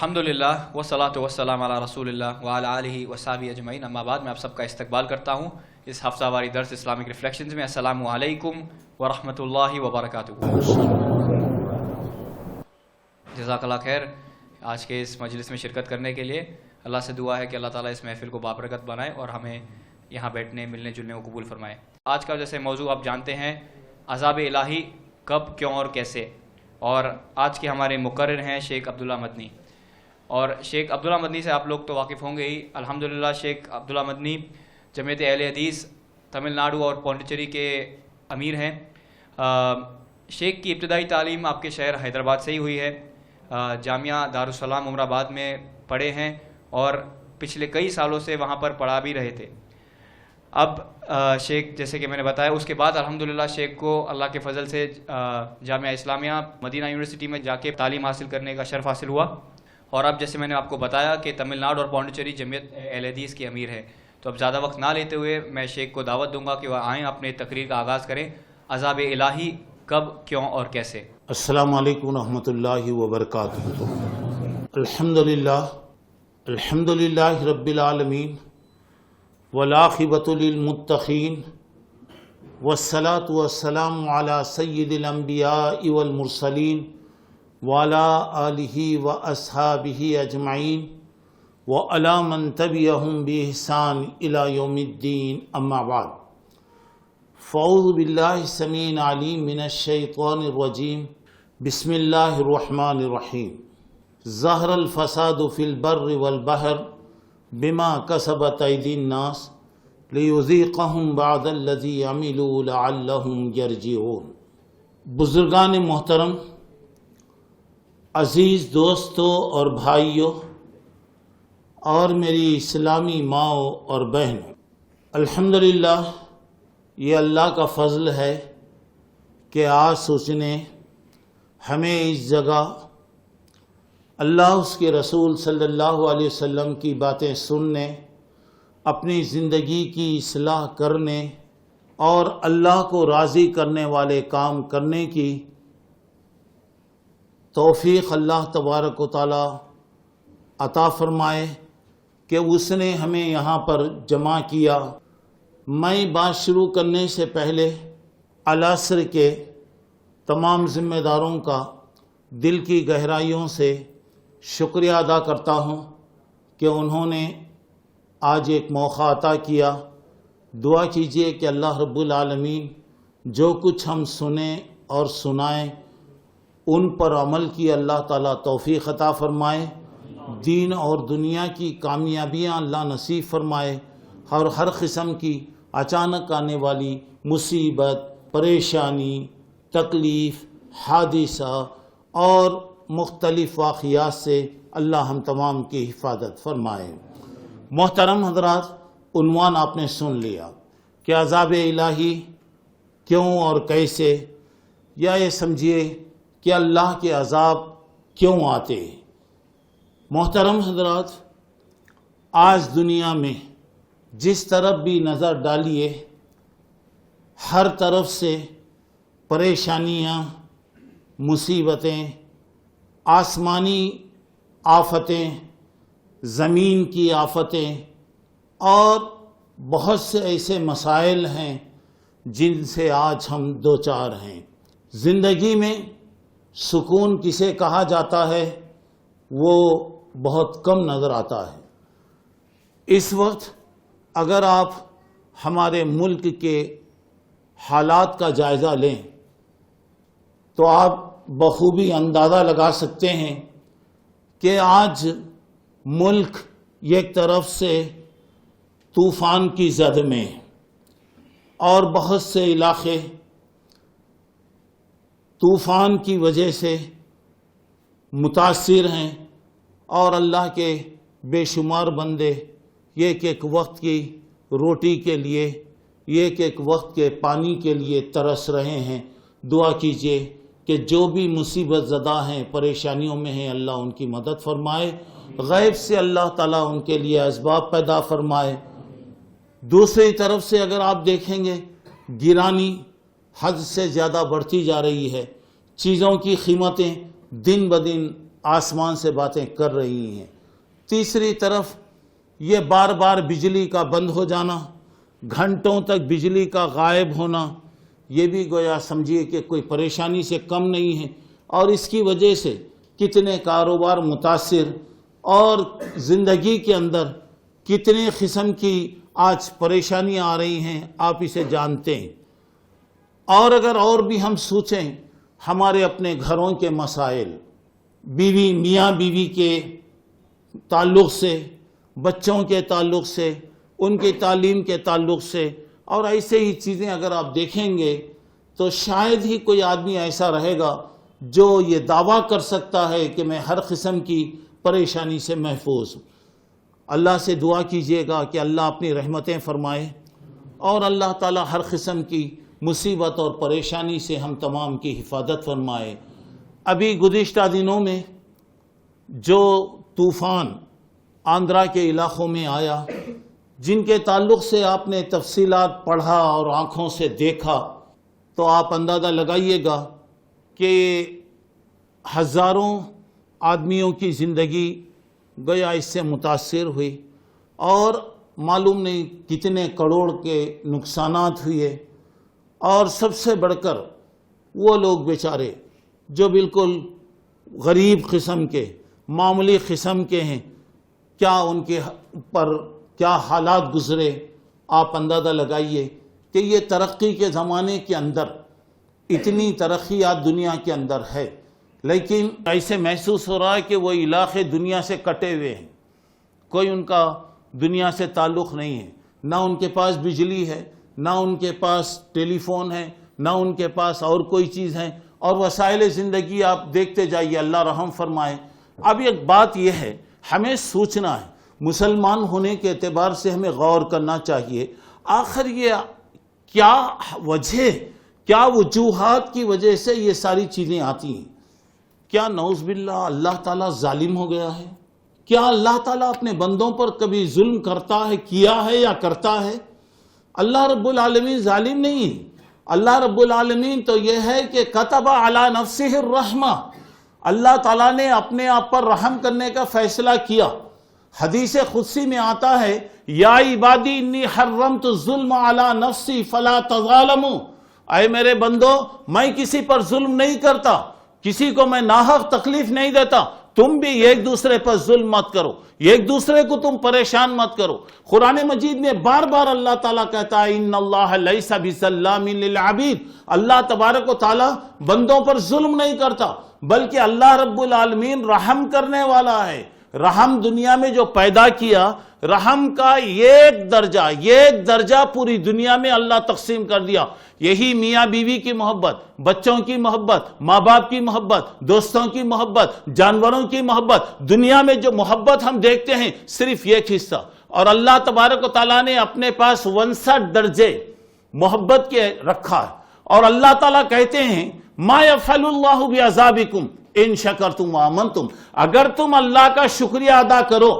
الحمدللہ والصلاۃ والسلام علی رسول اللہ وعلی آلہ وصحبہ اجمعین، اما بعد میں آپ سب کا استقبال کرتا ہوں اس ہفتہ واری درس اسلامک ریفلیکشنز میں۔ السلام علیکم ورحمۃ اللہ وبرکاتہ۔ جزاک اللہ خیر آج کے اس مجلس میں شرکت کرنے کے لیے۔ اللہ سے دعا ہے کہ اللہ تعالیٰ اس محفل کو بابرکت بنائے اور ہمیں یہاں بیٹھنے ملنے جلنے کو قبول فرمائے۔ آج کا جیسے موضوع آپ جانتے ہیں عذاب الہی کب، کیوں اور کیسے، اور آج کے ہمارے مقرر ہیں شیخ عبداللہ مدنی۔ اور شیخ عبداللہ مدنی سے آپ لوگ تو واقف ہوں گے ہی۔ الحمدللہ شیخ عبداللہ مدنی جمعیت اہل حدیث تمل ناڈو اور پونڈیچری کے امیر ہیں۔ شیخ کی ابتدائی تعلیم آپ کے شہر حیدرآباد سے ہی ہوئی ہے۔ جامعہ دارالسلام عمر آباد میں پڑھے ہیں اور پچھلے کئی سالوں سے وہاں پر پڑھا بھی رہے تھے۔ اب شیخ جیسے کہ میں نے بتایا اس کے بعد الحمدللہ شیخ کو اللہ کے فضل سے جامعہ اسلامیہ مدینہ یونیورسٹی میں جا کے تعلیم حاصل کرنے کا شرف حاصل ہوا، اور اب جیسے میں نے آپ کو بتایا کہ تمل ناڈو اور پونڈیچری جمعیت اہل حدیث کے امیر ہیں۔ تو اب زیادہ وقت نہ لیتے ہوئے میں شیخ کو دعوت دوں گا کہ وہ آئیں، اپنے تقریر کا آغاز کریں۔ عذاب الہی کب، کیوں اور کیسے۔ السلام علیکم ورحمۃ اللہ وبرکاتہ۔ الحمدللہ رب العالمین والعاقبۃ للمتقین والصلاۃ والسلام علی سید الانبیاء والمرسلین وعلی آلہ واصحابہ اجمعین وعلی من تبعہم بإحسان الی یوم الدین، اما بعد۔ فاعوذ باللہ السمیع العلیم من الشیطان الرجیم، بسم اللہ الرحمن الرحیم۔ ظہر الفساد فی البر والبحر بما کسبت ایدی الناس لیذیقہم بعض الذی عملوا لعلہم یرجعون۔ بزرگان محترم، عزیز دوستوں اور بھائیوں اور میری اسلامی ماؤں اور بہنوں، الحمدللہ یہ اللہ کا فضل ہے کہ آج اس نے ہمیں اس جگہ اللہ اس کے رسول صلی اللہ علیہ وسلم کی باتیں سننے، اپنی زندگی کی اصلاح کرنے اور اللہ کو راضی کرنے والے کام کرنے کی توفیق اللہ تبارک و تعالی عطا فرمائے کہ اس نے ہمیں یہاں پر جمع کیا۔ میں بات شروع کرنے سے پہلے العصر کے تمام ذمہ داروں کا دل کی گہرائیوں سے شکریہ ادا کرتا ہوں کہ انہوں نے آج ایک موقع عطا کیا۔ دعا کیجئے کہ اللہ رب العالمین جو کچھ ہم سنیں اور سنائیں ان پر عمل کی اللہ تعالیٰ توفیق عطا فرمائے، دین اور دنیا کی کامیابیاں اللہ نصیب فرمائے، اور ہر قسم کی اچانک آنے والی مصیبت، پریشانی، تکلیف، حادثہ اور مختلف واقعات سے اللہ ہم تمام کی حفاظت فرمائے۔ محترم حضرات، عنوان آپ نے سن لیا کہ عذاب الہی کیوں اور کیسے، یا یہ سمجھیے کہ اللہ کے عذاب کیوں آتے۔ محترم حضرات، آج دنیا میں جس طرف بھی نظر ڈالیے ہر طرف سے پریشانیاں، مصیبتیں، آسمانی آفتیں، زمین کی آفتیں اور بہت سے ایسے مسائل ہیں جن سے آج ہم دوچار ہیں۔ زندگی میں سکون کسے کہا جاتا ہے وہ بہت کم نظر آتا ہے۔ اس وقت اگر آپ ہمارے ملک کے حالات کا جائزہ لیں تو آپ بخوبی اندازہ لگا سکتے ہیں کہ آج ملک ایک طرف سے طوفان کی زد میں اور بہت سے علاقے طوفان کی وجہ سے متاثر ہیں، اور اللہ کے بے شمار بندے ایک ایک وقت کی روٹی کے لیے، ایک ایک وقت کے پانی کے لیے ترس رہے ہیں۔ دعا کیجئے کہ جو بھی مصیبت زدہ ہیں، پریشانیوں میں ہیں، اللہ ان کی مدد فرمائے، غیب سے اللہ تعالیٰ ان کے لیے اسباب پیدا فرمائے۔ دوسری طرف سے اگر آپ دیکھیں گے گرانی حد سے زیادہ بڑھتی جا رہی ہے، چیزوں کی قیمتیں دن بدن آسمان سے باتیں کر رہی ہیں، تیسری طرف یہ بار بار بجلی کا بند ہو جانا، گھنٹوں تک بجلی کا غائب ہونا، یہ بھی گویا سمجھیے کہ کوئی پریشانی سے کم نہیں ہے، اور اس کی وجہ سے کتنے کاروبار متاثر اور زندگی کے اندر کتنے قسم کی آج پریشانیاں آ رہی ہیں، آپ اسے جانتے ہیں۔ اور اگر اور بھی ہم سوچیں ہمارے اپنے گھروں کے مسائل، بیوی میاں بیوی کے تعلق سے، بچوں کے تعلق سے، ان کی تعلیم کے تعلق سے، اور ایسے ہی چیزیں اگر آپ دیکھیں گے تو شاید ہی کوئی آدمی ایسا رہے گا جو یہ دعویٰ کر سکتا ہے کہ میں ہر قسم کی پریشانی سے محفوظ ہوں۔ اللہ سے دعا کیجئے گا کہ اللہ اپنی رحمتیں فرمائے اور اللہ تعالیٰ ہر قسم کی مصیبت اور پریشانی سے ہم تمام کی حفاظت فرمائے۔ ابھی گزشتہ دنوں میں جو طوفان آندھرا کے علاقوں میں آیا، جن کے تعلق سے آپ نے تفصیلات پڑھا اور آنکھوں سے دیکھا، تو آپ اندازہ لگائیے گا کہ ہزاروں آدمیوں کی زندگی گویا اس سے متاثر ہوئی، اور معلوم نہیں کتنے کروڑ کے نقصانات ہوئے، اور سب سے بڑھ کر وہ لوگ بیچارے جو بالکل غریب قسم کے، معمولی قسم کے ہیں، کیا ان کے پر کیا حالات گزرے۔ آپ اندازہ لگائیے کہ یہ ترقی کے زمانے کے اندر اتنی ترقیات دنیا کے اندر ہے، لیکن ایسے محسوس ہو رہا ہے کہ وہ علاقے دنیا سے کٹے ہوئے ہیں، کوئی ان کا دنیا سے تعلق نہیں ہے، نہ ان کے پاس بجلی ہے، نہ ان کے پاس ٹیلی فون ہے، نہ ان کے پاس اور کوئی چیز ہے، اور وسائل زندگی آپ دیکھتے جائیے، اللہ رحم فرمائے۔ اب ایک بات یہ ہے، ہمیں سوچنا ہے، مسلمان ہونے کے اعتبار سے ہمیں غور کرنا چاہیے، آخر یہ کیا وجہ، کیا وجوہات کی وجہ سے یہ ساری چیزیں آتی ہیں؟ کیا نعوذ باللہ اللہ تعالیٰ ظالم ہو گیا ہے؟ کیا اللہ تعالیٰ اپنے بندوں پر کبھی ظلم کرتا ہے، کیا ہے یا کرتا ہے؟ اللہ رب العالمین ظالم نہیں ہے۔ اللہ رب العالمین تو یہ ہے کہ کتب علی نفسہ الرحمہ، اللہ تعالیٰ نے اپنے آپ پر رحم کرنے کا فیصلہ کیا۔ حدیث قدسی میں آتا ہے، یا عبادی انی حرمت الظلم علی نفسی فلا تظالموا، اے میرے بندو میں کسی پر ظلم نہیں کرتا، کسی کو میں ناحق تکلیف نہیں دیتا، تم بھی ایک دوسرے پر ظلم مت کرو، ایک دوسرے کو تم پریشان مت کرو۔ قرآن مجید میں بار بار اللہ تعالیٰ کہتا ہے، ان اللہ لیس بظلام للعبید، اللہ تبارک و تعالیٰ بندوں پر ظلم نہیں کرتا، بلکہ اللہ رب العالمین رحم کرنے والا ہے۔ رحم دنیا میں جو پیدا کیا، رحم کا ایک درجہ پوری دنیا میں اللہ تقسیم کر دیا۔ یہی میاں بیوی کی محبت، بچوں کی محبت، ماں باپ کی محبت، دوستوں کی محبت، جانوروں کی محبت، دنیا میں جو محبت ہم دیکھتے ہیں صرف ایک حصہ، اور اللہ تبارک و تعالیٰ نے اپنے پاس 59 درجے محبت کے رکھا ہے، اور اللہ تعالیٰ کہتے ہیں ما یفعل اللہ بعذابکم ان شکرتم وآمنتم، اگر تم اللہ کا شکریہ ادا کرو،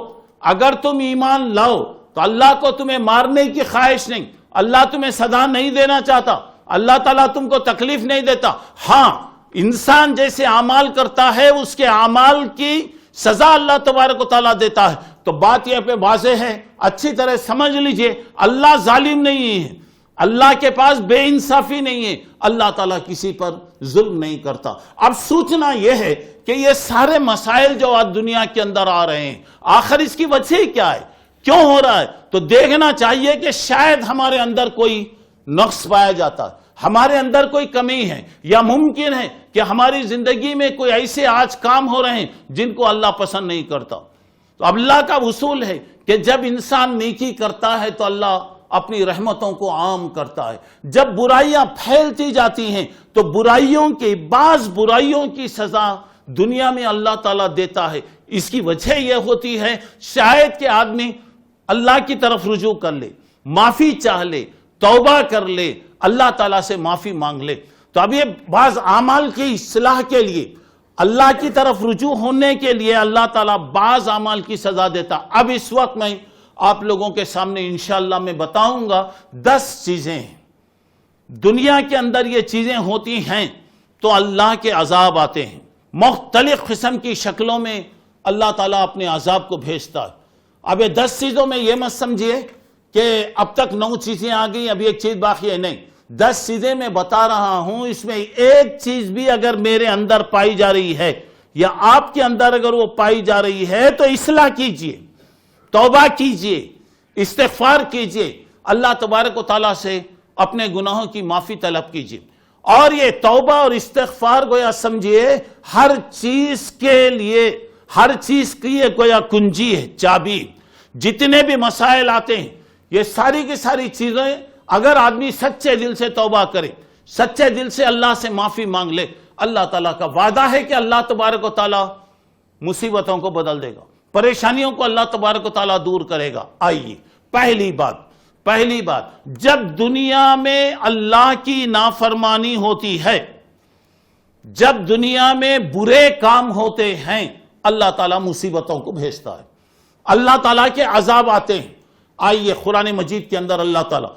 اگر تم ایمان لاؤ تو اللہ کو تمہیں مارنے کی خواہش نہیں، اللہ تمہیں سزا نہیں دینا چاہتا، اللہ تعالیٰ تم کو تکلیف نہیں دیتا۔ ہاں، انسان جیسے اعمال کرتا ہے اس کے اعمال کی سزا اللہ تبارک و تعالیٰ دیتا ہے۔ تو بات یہ پہ واضح ہے، اچھی طرح سمجھ لیجئے، اللہ ظالم نہیں ہے، اللہ کے پاس بے انصافی نہیں ہے، اللہ تعالیٰ کسی پر ظلم نہیں کرتا۔ اب سوچنا یہ ہے کہ یہ سارے مسائل جو آج دنیا کے اندر آ رہے ہیں، آخر اس کی وجہ کیا ہے، کیوں ہو رہا ہے؟ تو دیکھنا چاہیے کہ شاید ہمارے اندر کوئی نقص پایا جاتا ہے، ہمارے اندر کوئی کمی ہے، یا ممکن ہے کہ ہماری زندگی میں کوئی ایسے آج کام ہو رہے ہیں جن کو اللہ پسند نہیں کرتا۔ تو اللہ کا اصول ہے کہ جب انسان نیکی کرتا ہے تو اللہ اپنی رحمتوں کو عام کرتا ہے، جب برائیاں پھیلتی جاتی ہیں تو بعض برائیوں کی سزا دنیا میں اللہ تعالیٰ دیتا ہے۔ اس کی وجہ یہ ہوتی ہے شاید کہ آدمی اللہ کی طرف رجوع کر لے، معافی چاہ لے، توبہ کر لے، اللہ تعالیٰ سے معافی مانگ لے۔ تو اب یہ بعض اعمال کی اصلاح کے لیے، اللہ کی طرف رجوع ہونے کے لیے اللہ تعالیٰ بعض اعمال کی سزا دیتا۔ اب اس وقت میں آپ لوگوں کے سامنے انشاءاللہ میں بتاؤں گا 10 چیزیں ہیں، دنیا کے اندر یہ چیزیں ہوتی ہیں تو اللہ کے عذاب آتے ہیں۔ مختلف قسم کی شکلوں میں اللہ تعالیٰ اپنے عذاب کو بھیجتا ہے. اب یہ 10 چیزوں میں یہ مت سمجھیے کہ اب تک 9 چیزیں آ گئی اب ایک چیز باقی ہے. نہیں، 10 چیزیں میں بتا رہا ہوں، اس میں ایک چیز بھی اگر میرے اندر پائی جا رہی ہے یا آپ کے اندر اگر وہ پائی جا رہی ہے تو اصلاح کیجئے، توبہ کیجئے، استغفار کیجئے، اللہ تبارک و تعالیٰ سے اپنے گناہوں کی معافی طلب کیجئے. اور یہ توبہ اور استغفار گویا سمجھیے ہر چیز کے لیے، ہر چیز کی یہ گویا کنجی ہے، چابی. جتنے بھی مسائل آتے ہیں یہ ساری کی ساری چیزیں اگر آدمی سچے دل سے توبہ کرے، سچے دل سے اللہ سے معافی مانگ لے، اللہ تعالیٰ کا وعدہ ہے کہ اللہ تبارک و تعالیٰ مصیبتوں کو بدل دے گا، پریشانیوں کو اللہ تبارک و تعالیٰ دور کرے گا. آئیے پہلی بات جب دنیا میں اللہ کی نافرمانی ہوتی ہے، جب دنیا میں برے کام ہوتے ہیں، اللہ تعالیٰ مصیبتوں کو بھیجتا ہے، اللہ تعالیٰ کے عذاب آتے ہیں. آئیے قرآن مجید کے اندر اللہ تعالیٰ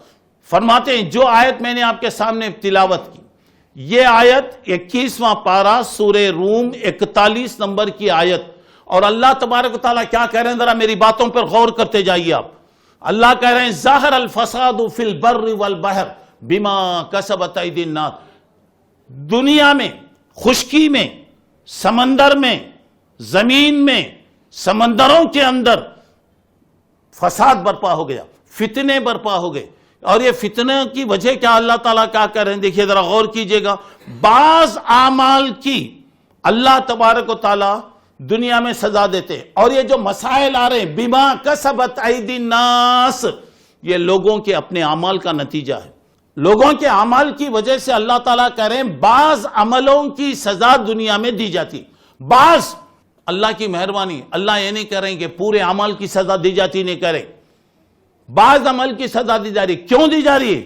فرماتے ہیں، جو آیت میں نے آپ کے سامنے تلاوت کی، یہ آیت 21واں پارہ سورہ روم 41 نمبر کی آیت. اور اللہ تبارک و تعالیٰ کیا کہہ رہے ہیں، ذرا میری باتوں پر غور کرتے جائیے آپ. اللہ کہہ رہے ہیں ظاہر الفساد فی البر والبحر بما کسبت ایدی الناس. دنیا میں، خشکی میں، سمندر میں، زمین میں، سمندروں کے اندر فساد برپا ہو گیا، فتنے برپا ہو گئے. اور یہ فتنہ کی وجہ کیا اللہ تعالیٰ کیا کہہ رہے ہیں، دیکھیے ذرا غور کیجئے گا. بعض اعمال کی اللہ تبارک و تعالیٰ دنیا میں سزا دیتے ہیں. اور یہ جو مسائل آ رہے ہیں بما کسبت ایدی الناس، یہ لوگوں کے اپنے اعمال کا نتیجہ ہے. لوگوں کے اعمال کی وجہ سے اللہ تعالیٰ کہہ رہے ہیں بعض عملوں کی سزا دنیا میں دی جاتی، بعض اللہ کی مہربانی. اللہ یہ نہیں کہہ رہے ہیں کہ پورے اعمال کی سزا دی جاتی، نہیں کہہ رہے، بعض عمل کی سزا دی جا رہی. کیوں دی جا رہی ہے،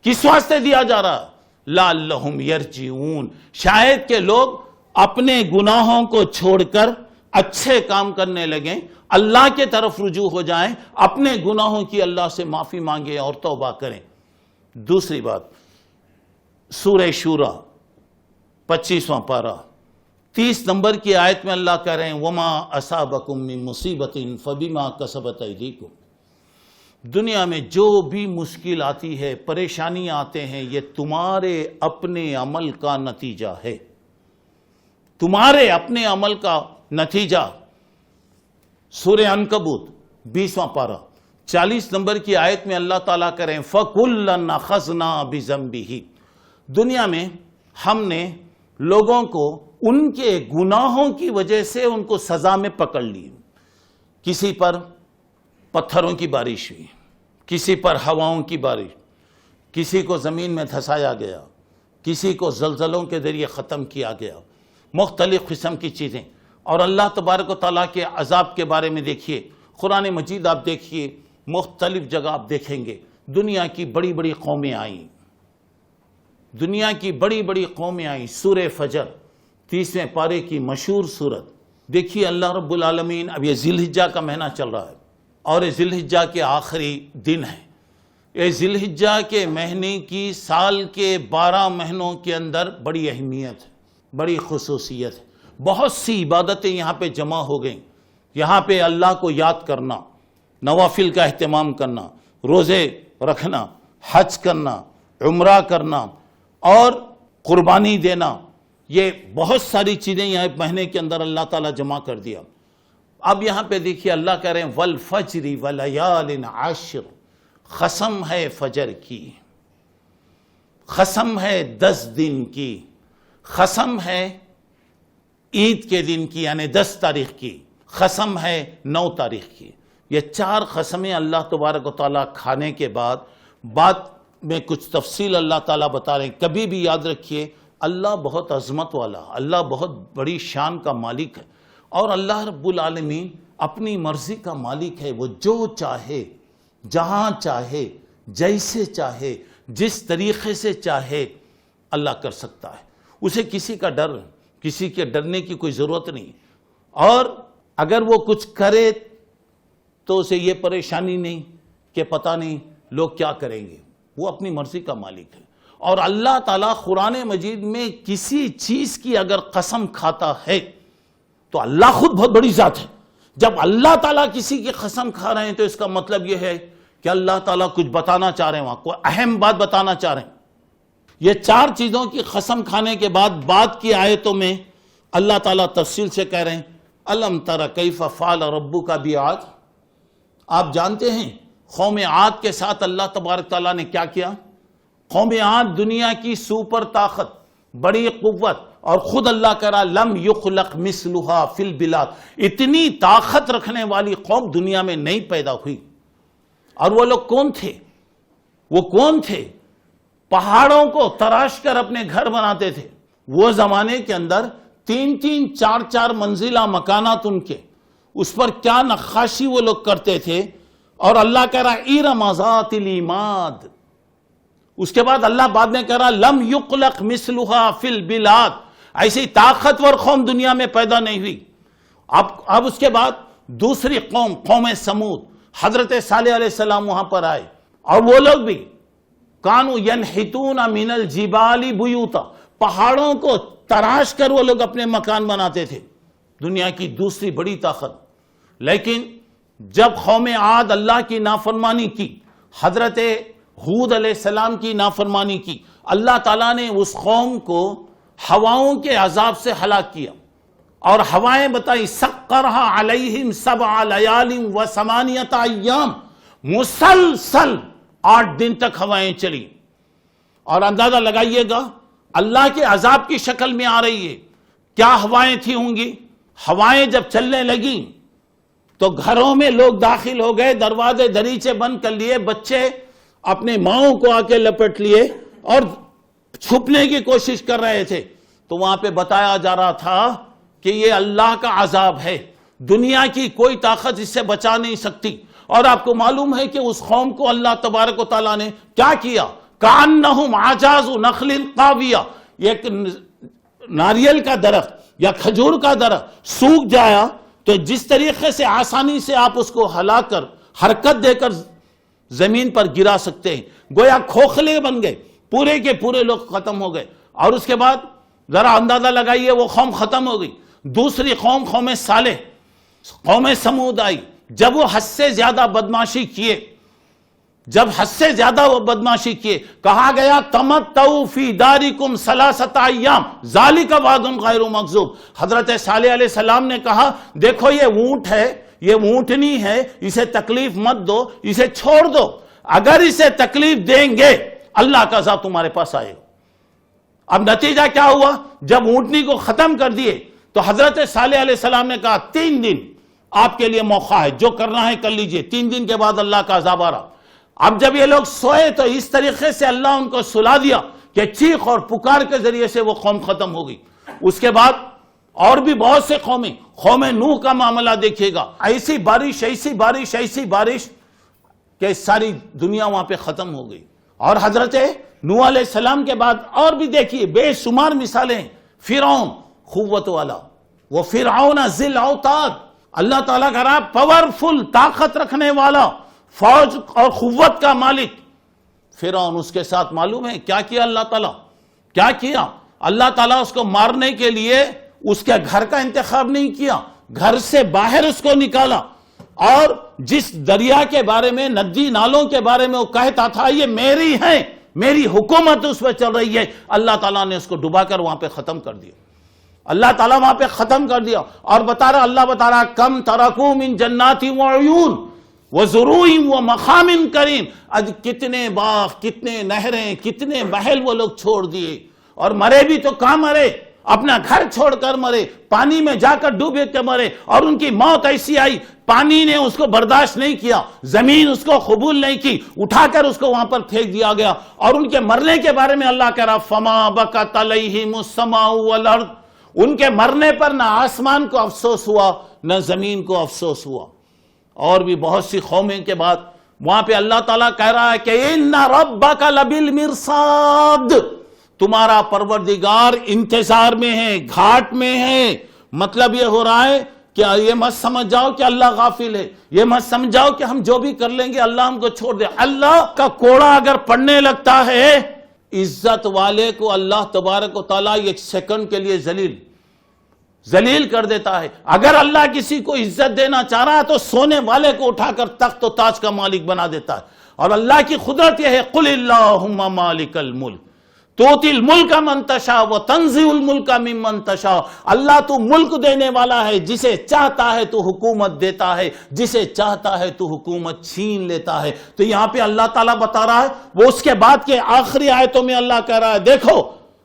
کس واسطے دیا جا رہا؟ لعلہم یرجعون، شاید کہ لوگ اپنے گناہوں کو چھوڑ کر اچھے کام کرنے لگیں، اللہ کے طرف رجوع ہو جائیں، اپنے گناہوں کی اللہ سے معافی مانگیں اور توبہ کریں. دوسری بات، سورہ شورا 25واں پارہ 30 نمبر کی آیت میں اللہ کہہ رہے ہیں وما اصابکم من مصیبت فبما کسبت ایدیکم. دنیا میں جو بھی مشکل آتی ہے، پریشانی آتے ہیں، یہ تمہارے اپنے عمل کا نتیجہ ہے، تمہارے اپنے عمل کا نتیجہ. سورہ عنکبوت 20واں پارہ 40 نمبر کی آیت میں اللہ تعالیٰ کہہ رہے ہیں فَكُلًّا أَخَذْنَا بِذَنبِهِ. دنیا میں ہم نے لوگوں کو ان کے گناہوں کی وجہ سے ان کو سزا میں پکڑ لی. کسی پر پتھروں کی بارش ہوئی، کسی پر ہواؤں کی بارش، کسی کو زمین میں دھسایا گیا، کسی کو زلزلوں کے ذریعے ختم کیا گیا، مختلف قسم کی چیزیں. اور اللہ تبارک و تعالیٰ کے عذاب کے بارے میں دیکھیے، قرآن مجید آپ دیکھیے، مختلف جگہ آپ دیکھیں گے دنیا کی بڑی بڑی قومیں آئیں، دنیا کی بڑی بڑی قومیں آئیں. سورہ فجر 30ویں پارے کی مشہور سورت دیکھیے. اللہ رب العالمین، اب یہ ذی الحجہ کا مہینہ چل رہا ہے اور یہ ذی الحجہ کے آخری دن ہے. یہ ذی الحجہ کے مہینے کی سال کے 12 مہینوں کے اندر بڑی اہمیت ہے، بڑی خصوصیت ہے. بہت سی عبادتیں یہاں پہ جمع ہو گئیں. یہاں پہ اللہ کو یاد کرنا، نوافل کا اہتمام کرنا، روزے رکھنا، حج کرنا، عمرہ کرنا اور قربانی دینا، یہ بہت ساری چیزیں یہاں مہینے کے اندر اللہ تعالیٰ جمع کر دیا. اب یہاں پہ دیکھیے اللہ کہہ رہے ہیں وَالْفَجْرِ وَلَيَالٍ عَشْرٍ، قسم ہے فجر کی، قسم ہے 10 دن کی، قسم ہے عید کے دن کی یعنی 10 تاریخ کی، قسم ہے 9 تاریخ کی. یہ 4 قسمیں اللہ تبارک و تعالیٰ کھانے کے بعد میں کچھ تفصیل اللہ تعالیٰ بتا رہے ہیں. کبھی بھی یاد رکھیے اللہ بہت عظمت والا، اللہ بہت بڑی شان کا مالک ہے. اور اللہ رب العالمین اپنی مرضی کا مالک ہے. وہ جو چاہے، جہاں چاہے، جیسے چاہے، جس طریقے سے چاہے اللہ کر سکتا ہے. اسے کسی کا ڈر، کسی کے ڈرنے کی کوئی ضرورت نہیں. اور اگر وہ کچھ کرے تو اسے یہ پریشانی نہیں کہ پتہ نہیں لوگ کیا کریں گے. وہ اپنی مرضی کا مالک ہے. اور اللہ تعالیٰ قرآن مجید میں کسی چیز کی اگر قسم کھاتا ہے تو اللہ خود بہت بڑی ذات ہے. جب اللہ تعالیٰ کسی کی قسم کھا رہے ہیں تو اس کا مطلب یہ ہے کہ اللہ تعالیٰ کچھ بتانا چاہ رہے ہیں، وہاں کوئی اہم بات بتانا چاہ رہے ہیں. یہ 4 چیزوں کی قسم کھانے کے بعد کی آیتوں میں اللہ تعالیٰ تفصیل سے کہہ رہے ہیں الم تر کیف فعل ربک بعاد. آپ جانتے ہیں قوم عاد کے ساتھ اللہ تبارک تعالیٰ نے کیا کیا؟ قوم عاد دنیا کی سپر طاقت، بڑی قوت، اور خود اللہ کہہ رہا لم یخلق مثلھا فی البلاد، اتنی طاقت رکھنے والی قوم دنیا میں نہیں پیدا ہوئی. اور وہ لوگ کون تھے؟ وہ کون تھے؟ پہاڑوں کو تراش کر اپنے گھر بناتے تھے. وہ زمانے کے اندر 3-3 4-4 منزلہ مکانات ان کے، اس پر کیا نقاشی وہ لوگ کرتے تھے. اور اللہ کہہ رہا ارم ذات العماد. اس کے بعد اللہ بعد میں کہہ رہا لم یخلق مثلھا فی البلاد، ایسی طاقتور قوم دنیا میں پیدا نہیں ہوئی. اب اس کے بعد دوسری قوم سمود، حضرت صالح علیہ السلام وہاں پر آئے، اور وہ لوگ بھی کانوا ینحتون من الجبال بیوتا، پہاڑوں کو تراش کر وہ لوگ اپنے مکان بناتے تھے. دنیا کی دوسری بڑی طاقت. لیکن جب قوم عاد اللہ کی نافرمانی کی، حضرت ہود علیہ السلام کی نافرمانی کی، اللہ تعالیٰ نے اس قوم کو ہواؤں کے عذاب سے ہلاک کیا. اور ہوائیں بتائی سخرھا علیہم 7 لیال و 8 ایام، مسلسل 8 دن تک ہوائیں چلی. اور اندازہ لگائیے گا اللہ کے عذاب کی شکل میں آ رہی ہے. کیا ہوائیں تھی ہوں گی؟ ہوائیں جب چلنے لگیں تو گھروں میں لوگ داخل ہو گئے، دروازے دریچے بند کر لیے، بچے اپنے ماؤں کو آ کے لپٹ لیے اور چھپنے کی کوشش کر رہے تھے. تو وہاں پہ بتایا جا رہا تھا کہ یہ اللہ کا عذاب ہے، دنیا کی کوئی طاقت اس سے بچا نہیں سکتی. اور آپ کو معلوم ہے کہ اس قوم کو اللہ تبارک و تعالیٰ نے کیا کیا؟ کأنہم اعجاز نخل خاویہ، ایک ناریل کا درخت یا کھجور کا درخت سوکھ جایا تو جس طریقے سے آسانی سے آپ اس کو ہلا کر حرکت دے کر زمین پر گرا سکتے ہیں، گویا کھوکھلے بن گئے، پورے کے پورے لوگ ختم ہو گئے. اور اس کے بعد ذرا اندازہ لگائیے وہ قوم ختم ہو گئی. دوسری قوم صالح، قوم سمود آئی. جب وہ حد سے زیادہ بدماشی کیے، کہا گیا تمتعوا فی دارکم 3 ایام ذالک وعد غیر مکذوب. حضرت صالح علیہ السلام نے کہا دیکھو یہ اونٹ ہے، یہ اونٹنی ہے، اسے تکلیف مت دو، اسے چھوڑ دو. اگر اسے تکلیف دیں گے اللہ کا عذاب تمہارے پاس آئے گا. اب نتیجہ کیا ہوا؟ جب اونٹنی کو ختم کر دیے تو حضرت صالح علیہ السلام نے کہا 3 دن آپ کے لیے موقع ہے، جو کرنا ہے کر لیجئے. 3 دن کے بعد اللہ کا عذاب آ رہا. اب جب یہ لوگ سوئے تو اس طریقے سے اللہ ان کو سلا دیا کہ چیخ اور پکار کے ذریعے سے وہ قوم ختم ہو گئی. اس کے بعد اور بھی بہت سے قوم نوح کا معاملہ دیکھیے گا. ایسی بارش کہ ساری دنیا وہاں پہ ختم ہو گئی. اور حضرت نوح علیہ السلام کے بعد اور بھی دیکھیے بے شمار مثالیں. فرعون قوت والا، وہ فرعون ذی الاوتاد، اللہ تعالیٰ کا رہا پاورفل، طاقت رکھنے والا، فوج اور قوت کا مالک. فرعون، اس کے ساتھ معلوم ہے کیا کیا اللہ تعالیٰ؟ کیا کیا اللہ تعالیٰ؟ اس کو مارنے کے لیے اس کے گھر کا انتخاب نہیں کیا، گھر سے باہر اس کو نکالا. اور جس دریا کے بارے میں، ندی نالوں کے بارے میں وہ کہتا تھا یہ میری ہیں، میری حکومت اس پہ چل رہی ہے، اللہ تعالیٰ نے اس کو ڈبا کر وہاں پہ ختم کر دیا. اللہ تعالیٰ وہاں پہ ختم کر دیا. اور اللہ بتا رہا کم ترکوا من جنات وعیون وزروع ومقام کریم. آج کتنے باغ، کتنے نہریں، کتنے محل وہ لوگ چھوڑ دیے. اور مرے بھی تو کہاں مرے؟ اپنا گھر چھوڑ کر مرے، پانی میں جا کر ڈوبے کے مرے. اور ان کی موت ایسی آئی، پانی نے اس کو برداشت نہیں کیا، زمین اس کو قبول نہیں کی، اٹھا کر اس کو وہاں پر پھینک دیا گیا. اور ان کے مرنے کے بارے میں اللہ کہہ رہا فما بکت علیہم السماء والارض. ان کے مرنے پر نہ آسمان کو افسوس ہوا نہ زمین کو افسوس ہوا. اور بھی بہت سی قومیں کے بعد وہاں پہ اللہ تعالیٰ کہہ رہا ہے کہ ان ربک لبالمرصاد، تمہارا پروردگار انتظار میں ہے، گھاٹ میں ہے. مطلب یہ ہو رہا ہے کہ یہ مت سمجھ جاؤ کہ اللہ غافل ہے، یہ مت سمجھ جاؤ کہ ہم جو بھی کر لیں گے اللہ ہم کو چھوڑ دے. اللہ کا کوڑا اگر پڑنے لگتا ہے عزت والے کو اللہ تبارک و تعالیٰ ایک سیکنڈ کے لیے ذلیل کر دیتا ہے. اگر اللہ کسی کو عزت دینا چاہ رہا ہے تو سونے والے کو اٹھا کر تخت و تاج کا مالک بنا دیتا ہے. اور اللہ کی قدرت یہ ہے قل اللہم مالک الملک تؤتی الملک من تشاء وتنزع الملک ممن تشاء. اللہ تو ملک دینے والا ہے، جسے چاہتا ہے تو حکومت دیتا ہے، جسے چاہتا ہے تو حکومت چھین لیتا ہے. تو یہاں پہ اللہ تعالیٰ بتا رہا ہے، وہ اس کے بعد کے آخری آیتوں میں اللہ کہہ رہا ہے دیکھو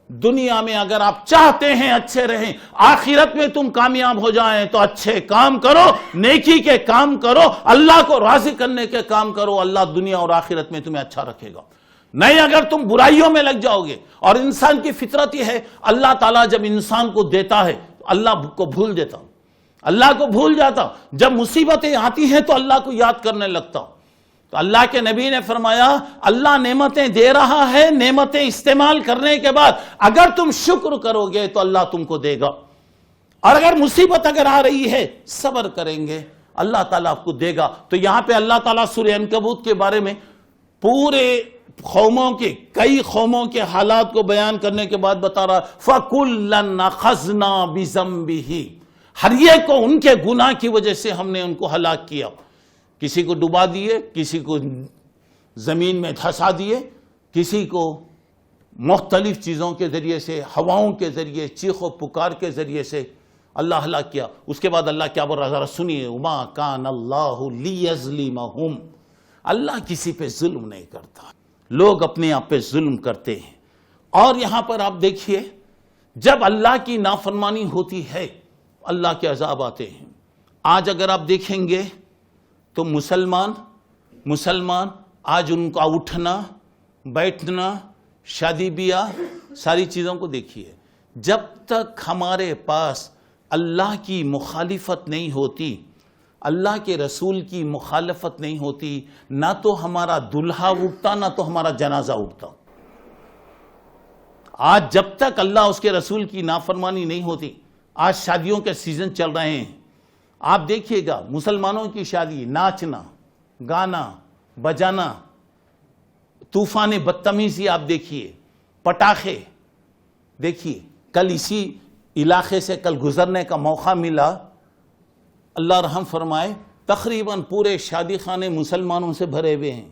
دنیا میں اگر آپ چاہتے ہیں اچھے رہیں، آخرت میں تم کامیاب ہو جائیں تو اچھے کام کرو، نیکی کے کام کرو، اللہ کو راضی کرنے کے کام کرو، اللہ دنیا اور آخرت میں تمہیں اچھا رکھے گا. نہیں اگر تم برائیوں میں لگ جاؤ گے. اور انسان کی فطرت یہ ہے، اللہ تعالیٰ جب انسان کو دیتا ہے اللہ کو بھول دیتا، اللہ کو بھول جاتا. جب مصیبتیں آتی ہیں تو اللہ کو یاد کرنے لگتا. تو اللہ کے نبی نے فرمایا اللہ نعمتیں دے رہا ہے، نعمتیں استعمال کرنے کے بعد اگر تم شکر کرو گے تو اللہ تم کو دے گا. اور اگر مصیبت اگر آ رہی ہے صبر کریں گے اللہ تعالیٰ آپ کو دے گا. تو یہاں پہ اللہ تعالیٰ سورہ عنکبوت کے بارے میں پورے قوموں کے کئی قوموں کے حالات کو بیان کرنے کے بعد بتا رہا فَكُلًّا أَخَذْنَا بِذَنبِهِ. ہر ایک کو ان کے گناہ کی وجہ سے ہم نے ان کو ہلاک کیا. کسی کو ڈبا دیے، کسی کو زمین میں دھسا دیے، کسی کو مختلف چیزوں کے ذریعے سے، ہواؤں کے ذریعے، چیخ و پکار کے ذریعے سے اللہ ہلاک کیا. اس کے بعد اللہ کیا بول رہا ذرا سنیے وَمَا كَانَ اللَّهُ لِيَظْلِمَهُمْ. اللہ کسی پہ ظلم نہیں کرتا، لوگ اپنے آپ پہ ظلم کرتے ہیں. اور یہاں پر آپ دیکھیے جب اللہ کی نافرمانی ہوتی ہے اللہ کے عذاب آتے ہیں. آج اگر آپ دیکھیں گے تو مسلمان آج ان کا اٹھنا بیٹھنا شادی بیاہ ساری چیزوں کو دیکھیے. جب تک ہمارے پاس اللہ کی مخالفت نہیں ہوتی، اللہ کے رسول کی مخالفت نہیں ہوتی، نہ تو ہمارا دلہا اٹھتا نہ تو ہمارا جنازہ اٹھتا. آج جب تک اللہ اس کے رسول کی نافرمانی نہیں ہوتی، آج شادیوں کے سیزن چل رہے ہیں. آپ دیکھیے گا مسلمانوں کی شادی، ناچنا گانا بجانا، طوفان بدتمیزی آپ دیکھیے، پٹاخے دیکھیے. کل اسی علاقے سے کل گزرنے کا موقع ملا، اللہ رحم فرمائے، تقریباً پورے شادی خانے مسلمانوں سے بھرے ہوئے ہیں.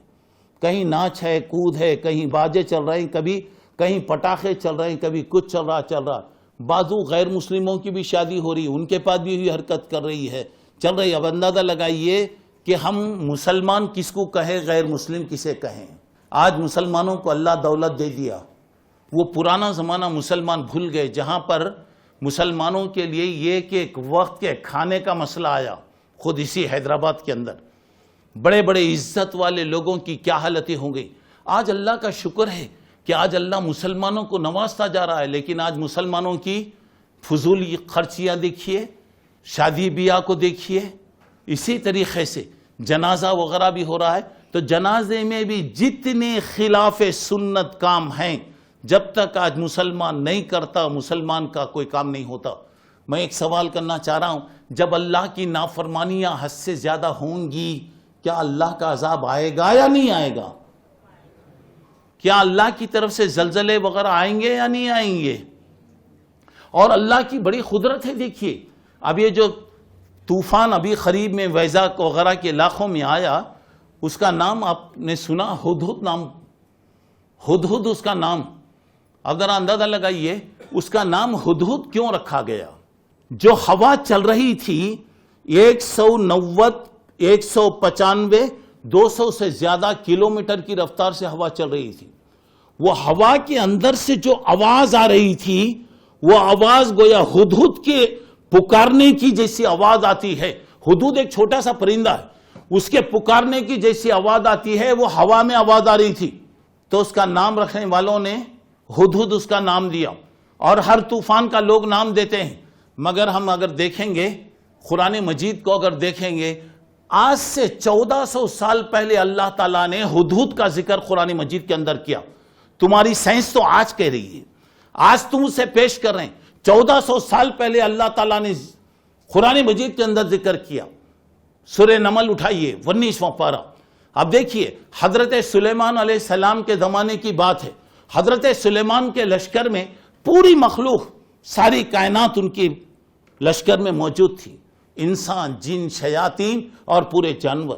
کہیں ناچ ہے، کود ہے، کہیں باجے چل رہے ہیں، کبھی کہیں پٹاخے چل رہے ہیں، کبھی کچھ چل رہا. بعضو غیر مسلموں کی بھی شادی ہو رہی، ان کے پاس بھی ہوئی حرکت کر رہی ہے، چل رہی. اب اندازہ لگائیے کہ ہم مسلمان کس کو کہیں، غیر مسلم کسے کہیں. آج مسلمانوں کو اللہ دولت دے دیا. وہ پرانا زمانہ مسلمان بھول گئے جہاں پر مسلمانوں کے لیے یہ کہ ایک وقت کے کھانے کا مسئلہ آیا. خود اسی حیدرآباد کے اندر بڑے بڑے عزت والے لوگوں کی کیا حالتیں ہوں گئی. آج اللہ کا شکر ہے کہ آج اللہ مسلمانوں کو نوازتا جا رہا ہے، لیکن آج مسلمانوں کی فضول خرچیاں دیکھیے، شادی بیاہ کو دیکھیے. اسی طریقے سے جنازہ وغیرہ بھی ہو رہا ہے. تو جنازے میں بھی جتنے خلاف سنت کام ہیں، جب تک آج مسلمان نہیں کرتا مسلمان کا کوئی کام نہیں ہوتا. میں ایک سوال کرنا چاہ رہا ہوں، جب اللہ کی نافرمانیاں حد سے زیادہ ہوں گی کیا اللہ کا عذاب آئے گا یا نہیں آئے گا؟ کیا اللہ کی طرف سے زلزلے وغیرہ آئیں گے یا نہیں آئیں گے؟ اور اللہ کی بڑی قدرت ہے. دیکھیے اب یہ جو طوفان ابھی قریب میں ویزاگ وغیرہ کے علاقوں میں آیا، اس کا نام آپ نے سنا، ہدہد نام، ہدہد اس کا نام. اب ذرا اندازہ لگائیے اس کا نام ہدہد کیوں رکھا گیا. جو ہوا چل رہی تھی 190 195 200 سے زیادہ کلومیٹر کی رفتار سے ہوا چل رہی تھی. وہ ہوا کے اندر سے جو آواز آ رہی تھی وہ آواز گویا ہدہد کے پکارنے کی جیسی آواز آتی ہے. ہدہد ایک چھوٹا سا پرندہ ہے، اس کے پکارنے کی جیسی آواز آتی ہے، وہ ہوا میں آواز آ رہی تھی. تو اس کا نام رکھنے والوں نے ہدہد اس کا نام دیا. اور ہر طوفان کا لوگ نام دیتے ہیں، مگر ہم اگر دیکھیں گے قرآن مجید کو اگر دیکھیں گے، آج سے 1400 سال پہلے اللہ تعالیٰ نے ہدہد کا ذکر قرآن مجید کے اندر کیا. تمہاری سائنس تو آج کہہ رہی ہے، آج تم اسے پیش کر رہے ہیں. 1400 سال پہلے اللہ تعالیٰ نے قرآن مجید کے اندر ذکر کیا. سورہ نمل اٹھائیے 19واں پارہ. اب دیکھیے حضرت سلیمان علیہ السلام کے زمانے کی بات ہے. حضرت سلیمان کے لشکر میں پوری مخلوق، ساری کائنات ان کی لشکر میں موجود تھی، انسان، جن، شیاطین اور پورے جانور۔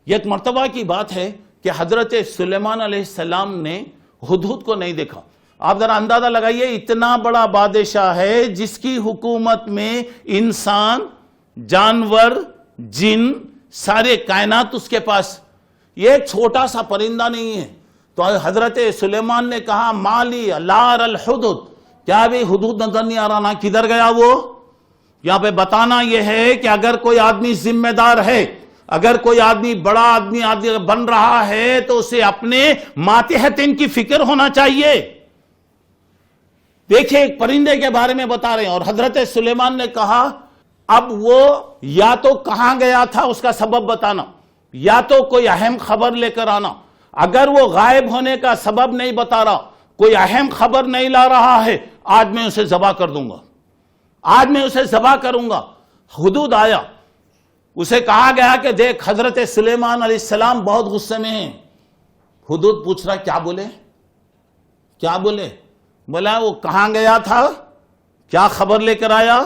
یہ ایک مرتبہ کی بات ہے کہ حضرت سلیمان علیہ السلام نے ہدہد کو نہیں دیکھا۔ آپ ذرا اندازہ لگائیے، اتنا بڑا بادشاہ ہے جس کی حکومت میں انسان، جانور، جن، سارے کائنات اس کے پاس، یہ ایک چھوٹا سا پرندہ نہیں ہے۔ تو حضرت سلیمان نے کہا مالی لا اری الحدود، کیا بھی ہدہد نظر نہیں آ رہا؟ نا کدھر گیا وہ؟ یہاں پہ بتانا یہ ہے کہ اگر کوئی آدمی ذمہ دار ہے، اگر کوئی آدمی بڑا آدمی بن رہا ہے تو اسے اپنے ماتحتین کی فکر ہونا چاہیے۔ دیکھیں ایک پرندے کے بارے میں بتا رہے ہیں، اور حضرت سلیمان نے کہا اب وہ یا تو کہاں گیا تھا اس کا سبب بتانا، یا تو کوئی اہم خبر لے کر آنا۔ اگر وہ غائب ہونے کا سبب نہیں بتا رہا، کوئی اہم خبر نہیں لا رہا ہے، آج میں اسے ذبح کر دوں گا، آج میں اسے ذبح کروں گا۔ ہدہد آیا، اسے کہا گیا کہ دیکھ حضرت سلیمان علیہ السلام بہت غصے میں ہیں۔ ہدہد پوچھ رہا کیا بولے؟ کیا بولے؟ بولا وہ کہاں گیا تھا، کیا خبر لے کر آیا،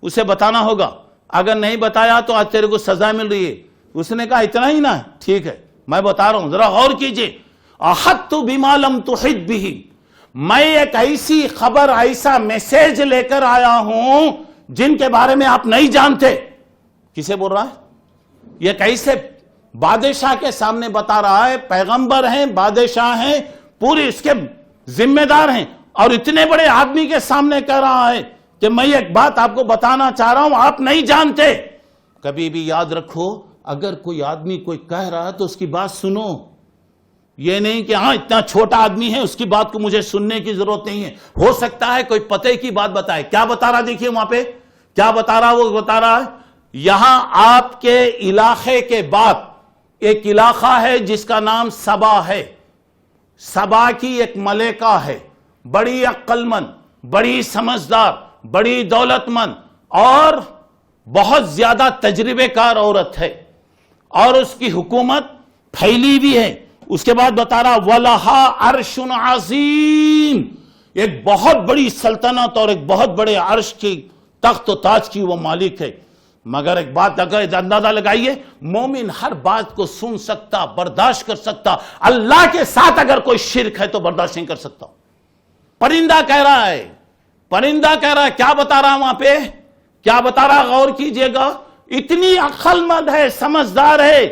اسے بتانا ہوگا، اگر نہیں بتایا تو آج تیرے کو سزا مل رہی ہے۔ اس نے کہا اتنا ہی نا، ٹھیک ہے میں بتا رہا ہوں، ذرا غور کیجئے۔ احطت بما لم تحط به، میں ایک ایسی خبر، ایسا میسیج لے کر آیا ہوں جن کے بارے میں آپ نہیں جانتے۔ کسے بول رہا ہے؟ یہ کیسے بادشاہ کے سامنے بتا رہا ہے، پیغمبر ہیں، بادشاہ ہیں، پوری اس کے ذمہ دار ہیں، اور اتنے بڑے آدمی کے سامنے کہہ رہا ہے کہ میں ایک بات آپ کو بتانا چاہ رہا ہوں، آپ نہیں جانتے۔ کبھی بھی یاد رکھو، اگر کوئی آدمی کوئی کہہ رہا ہے تو اس کی بات سنو، یہ نہیں کہ ہاں اتنا چھوٹا آدمی ہے اس کی بات کو مجھے سننے کی ضرورت نہیں ہے۔ ہو سکتا ہے کوئی پتے کی بات بتائے، کیا بتا رہا دیکھیے وہاں پہ کیا بتا رہا، وہ بتا رہا ہے یہاں آپ کے علاقے کے بعد ایک علاقہ ہے جس کا نام سبا ہے، سبا کی ایک ملکہ ہے، بڑی عقل مند، بڑی سمجھدار، بڑی دولت مند اور بہت زیادہ تجربے کار عورت ہے، اور اس کی حکومت پھیلی بھی ہے۔ اس کے بعد بتا رہا وَلَهَا عَرْشٌ عَظِيمٌ، ایک بہت بڑی سلطنت اور ایک بہت بڑے عرش کی، تخت و تاج کی وہ مالک ہے۔ مگر ایک بات اگر اندازہ لگائیے، مومن ہر بات کو سن سکتا، برداشت کر سکتا، اللہ کے ساتھ اگر کوئی شرک ہے تو برداشت نہیں کر سکتا۔ پرندہ کہہ رہا ہے، پرندہ کہہ رہا ہے، کیا بتا رہا وہاں پہ، کیا بتا رہا غور کیجئے گا، اتنی عقل مند ہے، سمجھدار ہے،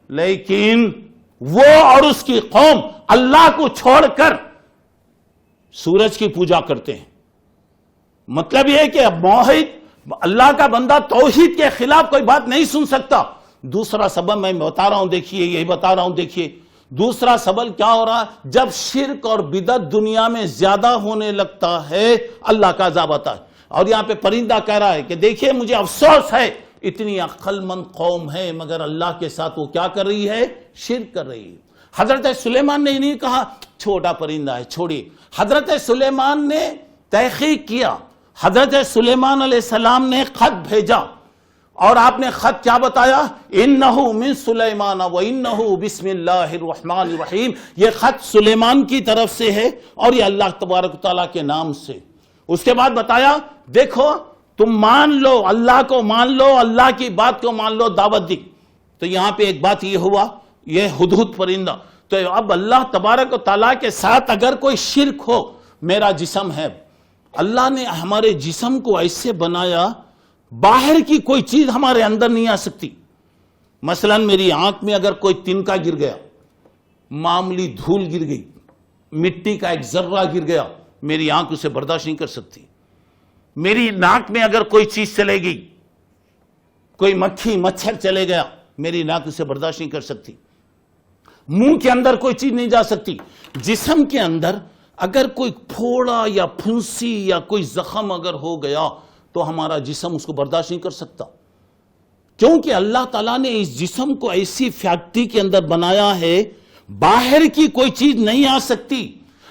لیکن وہ اور اس کی قوم اللہ کو چھوڑ کر سورج کی پوجا کرتے ہیں۔ مطلب یہ کہ موحد اللہ کا بندہ توحید کے خلاف کوئی بات نہیں سن سکتا۔ دوسرا سبب میں بتا رہا ہوں، دیکھیے یہی بتا رہا ہوں، دیکھیے دوسرا سبب کیا ہو رہا ہے، جب شرک اور بدعت دنیا میں زیادہ ہونے لگتا ہے اللہ کا عذاب آتا ہے۔ اور یہاں پہ پرندہ کہہ رہا ہے کہ دیکھیے مجھے افسوس ہے، اتنی عقل مند قوم ہے مگر اللہ کے ساتھ وہ کیا کر رہی ہے، شرک کر رہی ہے۔ حضرت سلیمان نے نہیں کہا چھوٹا پرندہ ہے چھوڑیے، حضرت سلیمان نے تحقیق کیا، حضرت سلیمان علیہ السلام نے خط بھیجا، اور آپ نے خط کیا بتایا، انہو من سلیمان و انہو بسم اللہ الرحمن الرحیم، یہ خط سلیمان کی طرف سے ہے اور یہ اللہ تبارک و تعالیٰ کے نام سے۔ اس کے بعد بتایا دیکھو تم مان لو، اللہ کو مان لو، اللہ کی بات کو مان لو، دعوت دی۔ تو یہاں پہ ایک بات یہ ہوا، یہ ہدہد پرندہ، تو اب اللہ تبارک و تعالیٰ کے ساتھ اگر کوئی شرک ہو، میرا جسم ہے، اللہ نے ہمارے جسم کو ایسے بنایا باہر کی کوئی چیز ہمارے اندر نہیں آ سکتی۔ مثلا میری آنکھ میں اگر کوئی تنکا گر گیا، معمولی دھول گر گئی، مٹی کا ایک ذرہ گر گیا، میری آنکھ اسے برداشت نہیں کر سکتی۔ میری ناک میں اگر کوئی چیز چلے گئی، کوئی مکھی مچھر چلے گیا، میری ناک اسے برداشت نہیں کر سکتی۔ منہ کے اندر کوئی چیز نہیں جا سکتی۔ جسم کے اندر اگر کوئی پھوڑا یا پھنسی یا کوئی زخم اگر ہو گیا تو ہمارا جسم اس کو برداشت نہیں کر سکتا، کیونکہ اللہ تعالیٰ نے اس جسم کو ایسی فیکٹری کے اندر بنایا ہے باہر کی کوئی چیز نہیں آ سکتی،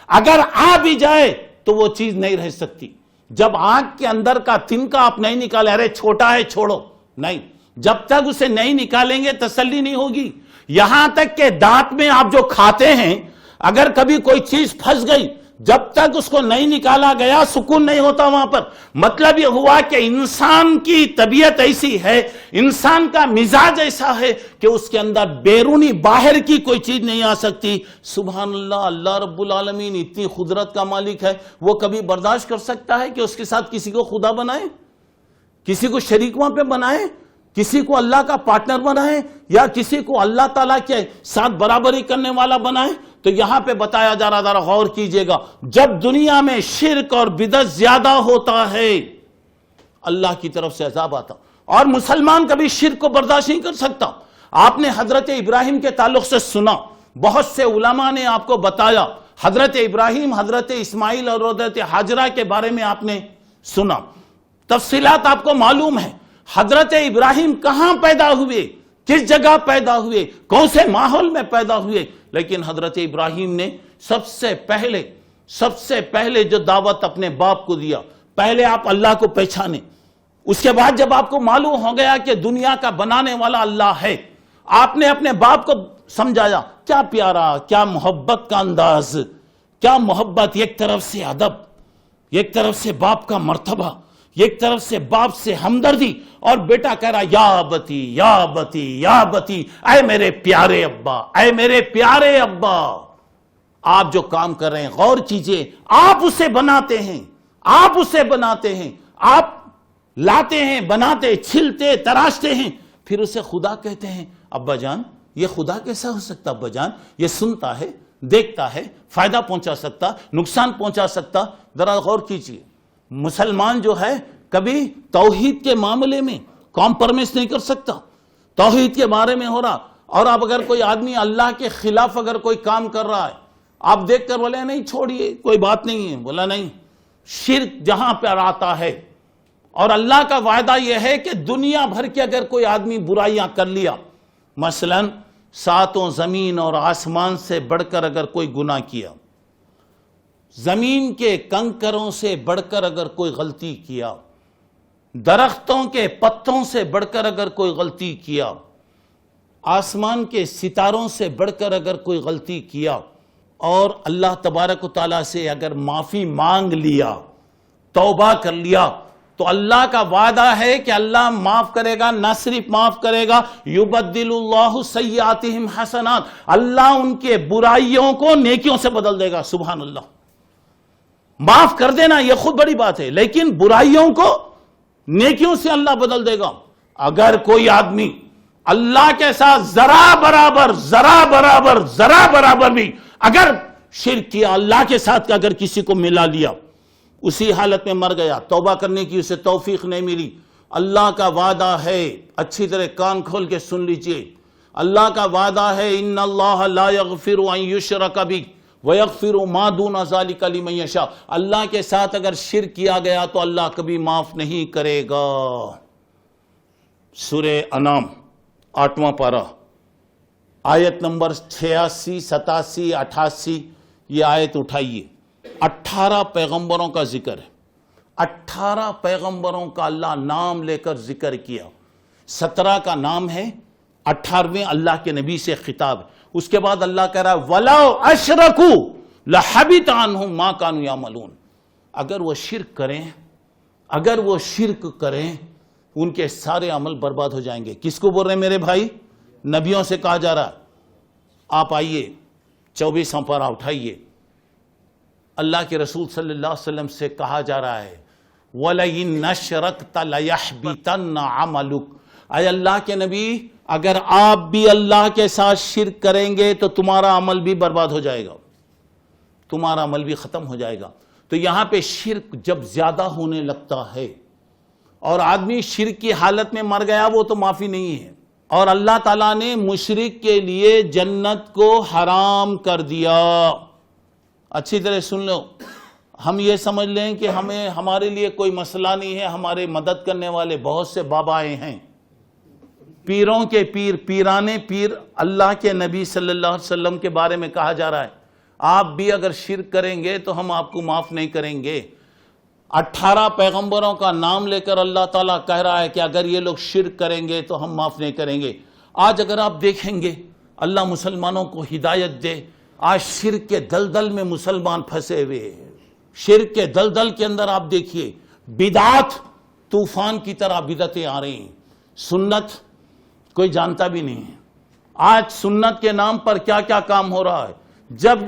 اگر آ بھی جائے تو وہ چیز نہیں رہ سکتی۔ جب آنکھ کے اندر کا تنکا آپ نہیں نکالے، ارے چھوٹا ہے چھوڑو، نہیں، جب تک اسے نہیں نکالیں گے تسلی نہیں ہوگی۔ یہاں تک کہ دانت میں آپ جو کھاتے ہیں، اگر کبھی کوئی چیز پھنس گئی، جب تک اس کو نہیں نکالا گیا سکون نہیں ہوتا وہاں پر. مطلب یہ ہوا کہ انسان کی طبیعت ایسی ہے, انسان کا مزاج ایسا ہے کہ اس کے اندر بیرونی باہر کی کوئی چیز نہیں آ سکتی. سبحان اللہ, اللہ رب العالمین اتنی قدرت کا مالک ہے, وہ کبھی برداشت کر سکتا ہے کہ اس کے ساتھ کسی کو خدا بنائے, کسی کو شریک وہاں پہ بنائے, کسی کو اللہ کا پارٹنر بنائے, یا کسی کو اللہ تعالیٰ کے ساتھ برابری کرنے والا بنائے. تو یہاں پہ بتایا جا رہا, ذرا غور کیجئے گا, جب دنیا میں شرک اور بدعت زیادہ ہوتا ہے اللہ کی طرف سے عذاب آتا, اور مسلمان کبھی شرک کو برداشت نہیں کر سکتا. آپ نے حضرت ابراہیم کے تعلق سے سنا, بہت سے علماء نے آپ کو بتایا, حضرت ابراہیم, حضرت اسماعیل اور حضرت حاجرہ کے بارے میں آپ نے سنا, تفصیلات آپ کو معلوم ہے. حضرت ابراہیم کہاں پیدا ہوئے, کس جگہ پیدا ہوئے, کون سے ماحول میں پیدا ہوئے, لیکن حضرت ابراہیم نے سب سے پہلے جو دعوت اپنے باپ کو دیا, پہلے آپ اللہ کو پہچانے. اس کے بعد جب آپ کو معلوم ہو گیا کہ دنیا کا بنانے والا اللہ ہے, آپ نے اپنے باپ کو سمجھایا. کیا پیارا, کیا محبت کا انداز, کیا محبت, ایک طرف سے ادب, ایک طرف سے باپ کا مرتبہ, ایک طرف سے باپ سے ہمدردی, اور بیٹا کہہ رہا یا بتی یا بتی یا بتی, اے میرے پیارے ابا, اے میرے پیارے ابا. آپ جو کام کر رہے ہیں غور کیجئے, آپ اسے بناتے ہیں, آپ اسے بناتے ہیں, آپ لاتے ہیں, بناتے, چھلتے, تراشتے ہیں, پھر اسے خدا کہتے ہیں. ابا جان, یہ خدا کیسا ہو سکتا؟ ابا جان, یہ سنتا ہے, دیکھتا ہے, فائدہ پہنچا سکتا, نقصان پہنچا سکتا. ذرا غور کیجئے, مسلمان جو ہے کبھی توحید کے معاملے میں کمپرومائز نہیں کر سکتا. توحید کے بارے میں ہو رہا, اور اب اگر کوئی آدمی اللہ کے خلاف اگر کوئی کام کر رہا ہے, آپ دیکھ کر بولے نہیں چھوڑیے, کوئی بات نہیں ہے, بولا نہیں. شرک جہاں پر آتا ہے, اور اللہ کا وعدہ یہ ہے کہ دنیا بھر کے اگر کوئی آدمی برائیاں کر لیا, مثلا ساتوں زمین اور آسمان سے بڑھ کر اگر کوئی گناہ کیا, زمین کے کنکروں سے بڑھ کر اگر کوئی غلطی کیا, درختوں کے پتوں سے بڑھ کر اگر کوئی غلطی کیا, آسمان کے ستاروں سے بڑھ کر اگر کوئی غلطی کیا, اور اللہ تبارک و تعالیٰ سے اگر معافی مانگ لیا, توبہ کر لیا, تو اللہ کا وعدہ ہے کہ اللہ معاف کرے گا. نہ صرف معاف کرے گا, یبدل اللہ سیئاتہم حسنات, اللہ ان کے برائیوں کو نیکیوں سے بدل دے گا. سبحان اللہ. معاف کر دینا یہ خود بڑی بات ہے, لیکن برائیوں کو نیکیوں سے اللہ بدل دے گا. اگر کوئی آدمی اللہ کے ساتھ ذرا برابر بھی اگر شرک کیا, اللہ کے ساتھ اگر کسی کو ملا لیا, اسی حالت میں مر گیا, توبہ کرنے کی اسے توفیق نہیں ملی, اللہ کا وعدہ ہے, اچھی طرح کان کھول کے سن لیجئے, اللہ کا وعدہ ہے ان اللہ لا یغفر ان یشرک بہ وَيَغْفِرُ مَا دُونَ ذَلِكَ لِمَن يَشَاءُ. اللہ کے ساتھ اگر شرک کیا گیا تو اللہ کبھی معاف نہیں کرے گا. سورہ انعام 8واں پارہ آیت نمبر 86, 87, 88, یہ آیت اٹھائیے. 18 پیغمبروں کا ذکر ہے, 18 پیغمبروں کا اللہ نام لے کر ذکر کیا. 17 کا نام ہے, 18ویں اللہ کے نبی سے خطاب ہے. اس کے بعد اللہ کہہ رہا ہے وَلَوْ أَشْرَكُوا لَحَبِطَ عَنْهُمْ مَا كَانُوا يَعْمَلُونَ. اگر وہ شرک کریں ان کے سارے عمل برباد ہو جائیں گے. کس کو بول رہے ہیں میرے بھائی؟ نبیوں سے کہا جا رہا ہے. آپ آئیے 24واں پارہ اٹھائیے. اللہ کے رسول صلی اللہ علیہ وسلم سے کہا جا رہا ہے وَلَئِنْ أَشْرَكْتَ لَيَحْبِطَنَّ عَمَلُكَ. اے اللہ کے نبی, اگر آپ بھی اللہ کے ساتھ شرک کریں گے تو تمہارا عمل بھی برباد ہو جائے گا, تمہارا عمل بھی ختم ہو جائے گا. تو یہاں پہ شرک جب زیادہ ہونے لگتا ہے اور آدمی شرک کی حالت میں مر گیا, وہ تو معافی نہیں ہے. اور اللہ تعالیٰ نے مشرک کے لیے جنت کو حرام کر دیا. اچھی طرح سن لو, ہم یہ سمجھ لیں کہ ہمارے لیے کوئی مسئلہ نہیں ہے, ہمارے مدد کرنے والے بہت سے بابائے ہیں, پیروں کے پیر, پیرانے پیر. اللہ کے نبی صلی اللہ علیہ وسلم کے بارے میں کہا جا رہا ہے آپ بھی اگر شرک کریں گے تو ہم آپ کو معاف نہیں کریں گے. 18 پیغمبروں کا نام لے کر اللہ تعالیٰ کہہ رہا ہے کہ اگر یہ لوگ شرک کریں گے تو ہم معاف نہیں کریں گے. آج اگر آپ دیکھیں گے اللہ مسلمانوں کو ہدایت دے, آج شرک کے دلدل میں مسلمان پھنسے ہوئے ہیں. شرک کے دلدل کے اندر آپ دیکھیے بدعات طوفان کی طرح بدعتیں آ رہی ہیں. سنت کوئی جانتا بھی نہیں ہے. آج سنت کے نام پر کیا کیا کام ہو رہا ہے. جب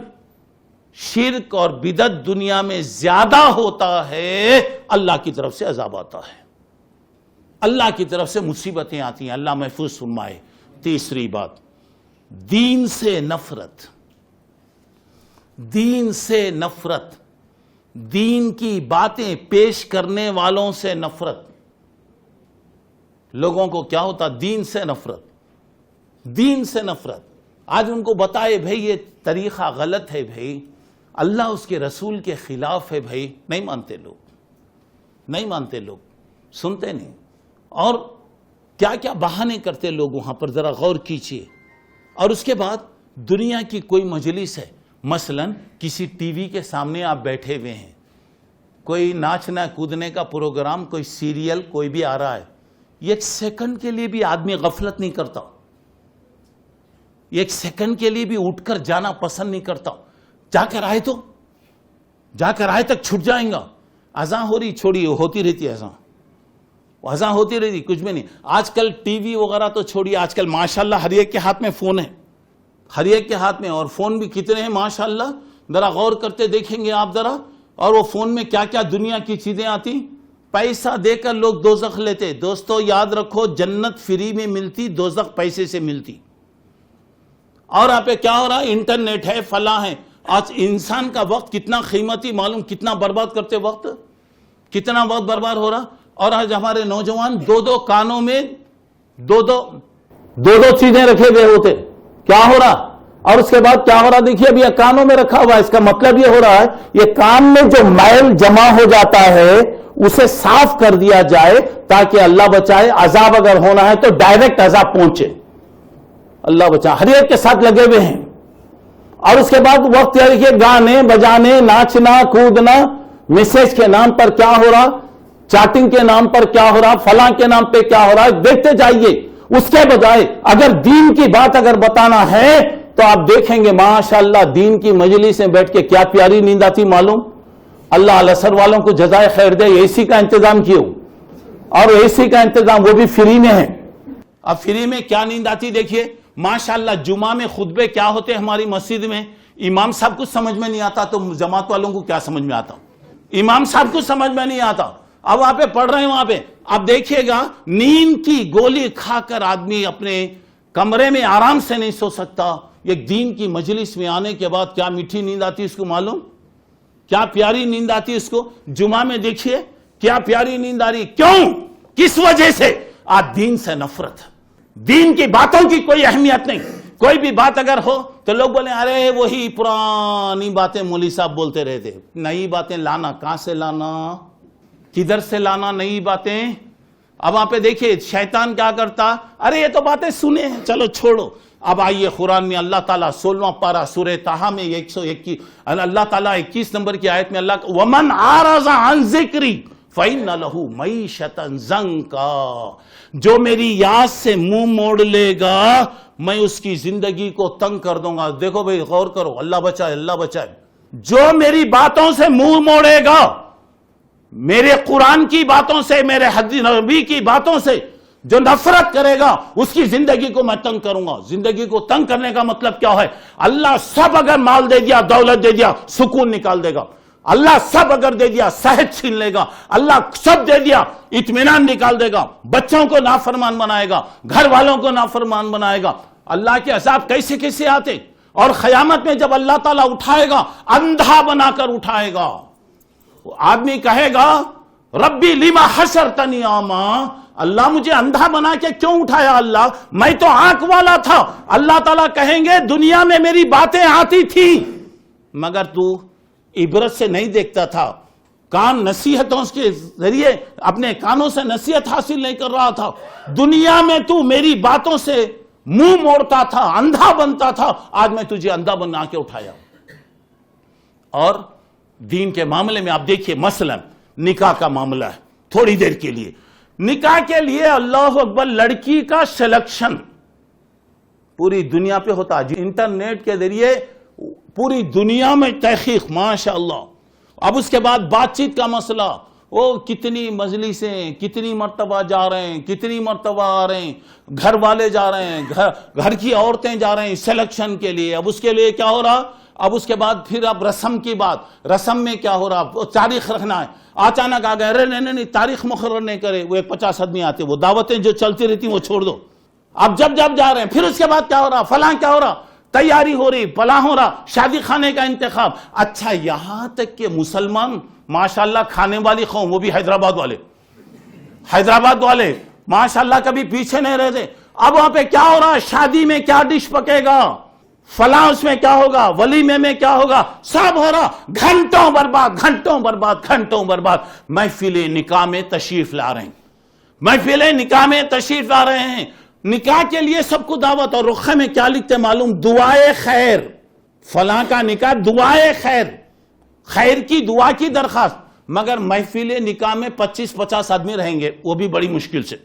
شرک اور بدعت دنیا میں زیادہ ہوتا ہے اللہ کی طرف سے عذاب آتا ہے, اللہ کی طرف سے مصیبتیں آتی ہیں. اللہ محفوظ فرمائے. تیسری بات, دین سے نفرت. دین سے نفرت, دین کی باتیں پیش کرنے والوں سے نفرت. لوگوں کو کیا ہوتا؟ دین سے نفرت, دین سے نفرت. آج ان کو بتائے بھئی یہ طریقہ غلط ہے, بھئی اللہ اس کے رسول کے خلاف ہے, بھئی نہیں مانتے لوگ, نہیں مانتے لوگ, سنتے نہیں. اور کیا کیا بہانے کرتے لوگ وہاں پر, ذرا غور کیجئے. اور اس کے بعد دنیا کی کوئی مجلس ہے, مثلا کسی ٹی وی کے سامنے آپ بیٹھے ہوئے ہیں, کوئی ناچنا کودنے کا پروگرام, کوئی سیریل کوئی بھی آ رہا ہے, ایک سیکنڈ کے لیے بھی آدمی غفلت نہیں کرتا, ایک سیکنڈ کے لیے بھی اٹھ کر جانا پسند نہیں کرتا. جا کر آئے تو جا کر آئے تک چھٹ جائیں گا. اذان ہو رہی, چھوڑی ہوتی رہتی ہے اذان, اذان ہوتی رہتی, کچھ بھی نہیں. آج کل ٹی وی وغیرہ تو چھوڑیے, آج کل ماشاءاللہ ہر ایک کے ہاتھ میں فون ہے, ہر ایک کے ہاتھ میں. اور فون بھی کتنے ہیں ماشاءاللہ, ذرا غور کرتے دیکھیں گے آپ ذرا. اور وہ فون میں کیا کیا دنیا کی چیزیں آتی. پیسہ دے کر لوگ دوزخ لیتے. دوستو یاد رکھو, جنت فری میں ملتی, دوزخ پیسے سے ملتی. اور آپ پہ کیا ہو رہا ہے, انٹرنیٹ ہے, فلاں ہے. آج انسان کا وقت کتنا قیمتی, معلوم کتنا برباد کرتے وقت, کتنا وقت برباد ہو رہا. اور آج ہمارے نوجوان دو کانوں میں دو چیزیں رکھے ہوئے ہوتے. کیا ہو رہا؟ اور اس کے بعد کیا ہو رہا دیکھیے, ابھی یہ کانوں میں رکھا ہوا ہے. اس کا مطلب یہ ہو رہا ہے یہ کان میں جو میل جمع ہو جاتا ہے اسے صاف کر دیا جائے تاکہ اللہ بچائے, عذاب اگر ہونا ہے تو ڈائریکٹ عذاب پہنچے. اللہ بچا, ہر ایک کے ساتھ لگے ہوئے ہیں. اور اس کے بعد وقت یہ دیکھیے, گانے بجانے, ناچنا کودنا, میسج کے نام پر کیا ہو رہا, چیٹنگ کے نام پر کیا ہو رہا, فلاں کے نام پہ کیا ہو رہا, دیکھتے جائیے. اس کے بجائے اگر دین کی بات اگر بتانا ہے تو آپ دیکھیں گے ماشاءاللہ دین کی مجلس میں بیٹھ کے کیا پیاری نیند آتی. معلوم اللہ الاسر والوں کو جزائے خیر دے, اے سی کا انتظام کیوں, اور اے سی کا انتظام وہ بھی فری میں ہے. اب فری میں کیا نیند آتی دیکھیے ماشاءاللہ. جمعہ میں خطبے کیا ہوتے ہماری مسجد میں, امام صاحب کو سمجھ میں نہیں آتا تو جماعت والوں کو کیا سمجھ میں آتا, امام صاحب کو سمجھ میں نہیں آتا. اب وہاں پہ پڑھ رہے ہیں, وہاں پہ آپ دیکھیے گا نیند کی گولی کھا کر آدمی اپنے کمرے میں آرام سے نہیں سو سکتا. ایک دین کی مجلس میں آنے کے بعد کیا میٹھی نیند آتی اس کو, معلوم کیا پیاری نیند آتی اس کو. جمعہ میں دیکھیے کیا پیاری نیند آ رہی. کیوں, کس وجہ سے؟ آج دین سے نفرت, دین کی باتوں کی کوئی اہمیت نہیں. کوئی بھی بات اگر ہو تو لوگ بولیں ارے وہی پرانی باتیں مولوی صاحب بولتے رہتے. نئی باتیں لانا, کہاں سے لانا, کدھر سے لانا نئی باتیں. اب وہاں پہ دیکھیے شیطان کیا کرتا, ارے یہ تو باتیں سنے ہیں, چلو چھوڑو. اب آئیے قرآن میں اللہ تعالیٰ 16واں پارہ سورہ طٰہٰ میں 121 اللہ تعالیٰ 21 نمبر کی آیت میں اللہ وَمَنْ عَارَضَ عَنْ ذِكْرِي فَإِنَّ لَهُ مَعِيشَةً ضَنْكًا, جو میری یاد سے منہ موڑ لے گا میں اس کی زندگی کو تنگ کر دوں گا. دیکھو بھئی غور کرو, اللہ بچائے, اللہ بچائے. جو میری باتوں سے منہ موڑے گا, میرے قرآن کی باتوں سے, میرے حدیث نبی کی باتوں سے جو نفرت کرے گا اس کی زندگی کو میں تنگ کروں گا. زندگی کو تنگ کرنے کا مطلب کیا ہے؟ اللہ سب اگر مال دے دیا, دولت دے دیا, سکون نکال دے گا. اللہ سب اگر دے دیا, صحت چھین لے گا. اللہ سب دے دیا, اطمینان نکال دے گا. بچوں کو نافرمان بنائے گا, گھر والوں کو نافرمان بنائے گا. اللہ کے عذاب کیسے کیسے آتے. اور قیامت میں جب اللہ تعالیٰ اٹھائے گا, اندھا بنا کر اٹھائے گا. آدمی کہے گا ربی لما حشرتنی اعما, اللہ مجھے اندھا بنا کے کیوں اٹھایا, اللہ میں تو آنکھ والا تھا. اللہ تعالیٰ کہیں گے دنیا میں میری باتیں آتی تھی مگر تو عبرت سے نہیں دیکھتا تھا, کان نصیحتوں کے ذریعے اپنے کانوں سے نصیحت حاصل نہیں کر رہا تھا. دنیا میں تو میری باتوں سے منہ موڑتا تھا, اندھا بنتا تھا, آج میں تجھے اندھا بنا کے اٹھایا. اور دین کے معاملے میں آپ دیکھیے مثلا نکاح کا معاملہ ہے. تھوڑی دیر کے لیے نکاح کے لیے اللہ اکبر لڑکی کا سلیکشن پوری دنیا پہ ہوتا ہے. انٹرنیٹ کے ذریعے پوری دنیا میں تحقیق ماشاءاللہ. اب اس کے بعد بات چیت کا مسئلہ, وہ کتنی مجلسیں, کتنی مرتبہ جا رہے ہیں, کتنی مرتبہ آ رہے ہیں, گھر والے جا رہے ہیں, گھر کی عورتیں جا رہے ہیں سلیکشن کے لیے. اب اس کے لیے کیا ہو رہا, اب اس کے بعد پھر اب رسم کی بات, رسم میں کیا ہو رہا, تاریخ رکھنا ہے. اچانک آ گئے, نہیں تاریخ مقرر نہیں کرے, وہ 50 آدمی آتے, وہ دعوتیں جو چلتی رہتی وہ چھوڑ دو. اب جب جا رہے ہیں, پھر اس کے بعد کیا ہو رہا, فلاں کیا ہو رہا, تیاری ہو رہی, فلاں ہو رہا, شادی خانے کا انتخاب. اچھا یہاں تک کہ مسلمان ماشاءاللہ کھانے والی قوم, وہ بھی حیدرآباد والے ماشاءاللہ کبھی پیچھے نہیں رہتے. اب وہاں پہ کیا ہو رہا, شادی میں کیا ڈش پکے گا, فلاں اس میں کیا ہوگا, ولیمے میں کیا ہوگا, سب ہو رہا. گھنٹوں برباد. محفل نکاح میں تشریف لا رہے ہیں, نکاح کے لیے سب کو دعوت. اور رخے میں کیا لکھتے معلوم, دعائے خیر, فلاں کا نکاح دعائے خیر, خیر کی دعا کی درخواست. مگر محفل نکاح میں 25-50 آدمی رہیں گے, وہ بھی بڑی مشکل سے.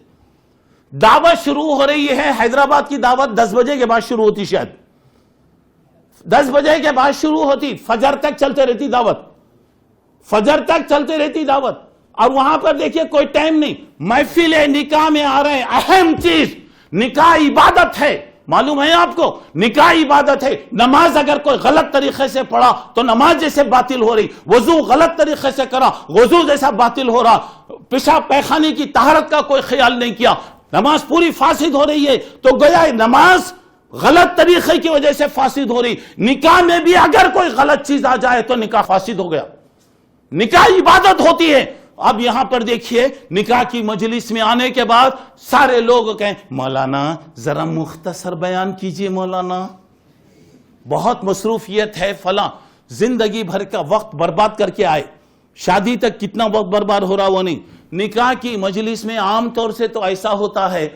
دعوت شروع ہو رہی ہے, حیدرآباد کی دعوت 10 بجے کے بعد شروع ہوتی, شاید 10 بجے کے بعد شروع ہوتی, فجر تک چلتے رہتی دعوت. اور وہاں پر دیکھیے کوئی ٹائم نہیں, محفل نکاح میں آ رہے ہیں. اہم چیز, نکاح عبادت ہے, معلوم ہے آپ کو, نکاح عبادت ہے. نماز اگر کوئی غلط طریقے سے پڑھا تو نماز جیسے باطل ہو رہی, وضو غلط طریقے سے کرا وضو جیسا باطل ہو رہا, پیشاب پیخانے کی طہارت کا کوئی خیال نہیں کیا, نماز پوری فاسد ہو رہی ہے. تو گویا نماز غلط طریقے کی وجہ سے فاسد ہو رہی. نکاح میں بھی اگر کوئی غلط چیز آ جائے تو نکاح فاسد ہو گیا. نکاح عبادت ہوتی ہے. اب یہاں پر دیکھیے, نکاح کی مجلس میں آنے کے بعد سارے لوگ کہیں, مولانا ذرا مختصر بیان کیجئے, مولانا بہت مصروفیت ہے, فلاں زندگی بھر کا وقت برباد کر کے آئے, شادی تک کتنا وقت برباد ہو رہا وہ نہیں. نکاح کی مجلس میں عام طور سے تو ایسا ہوتا ہے,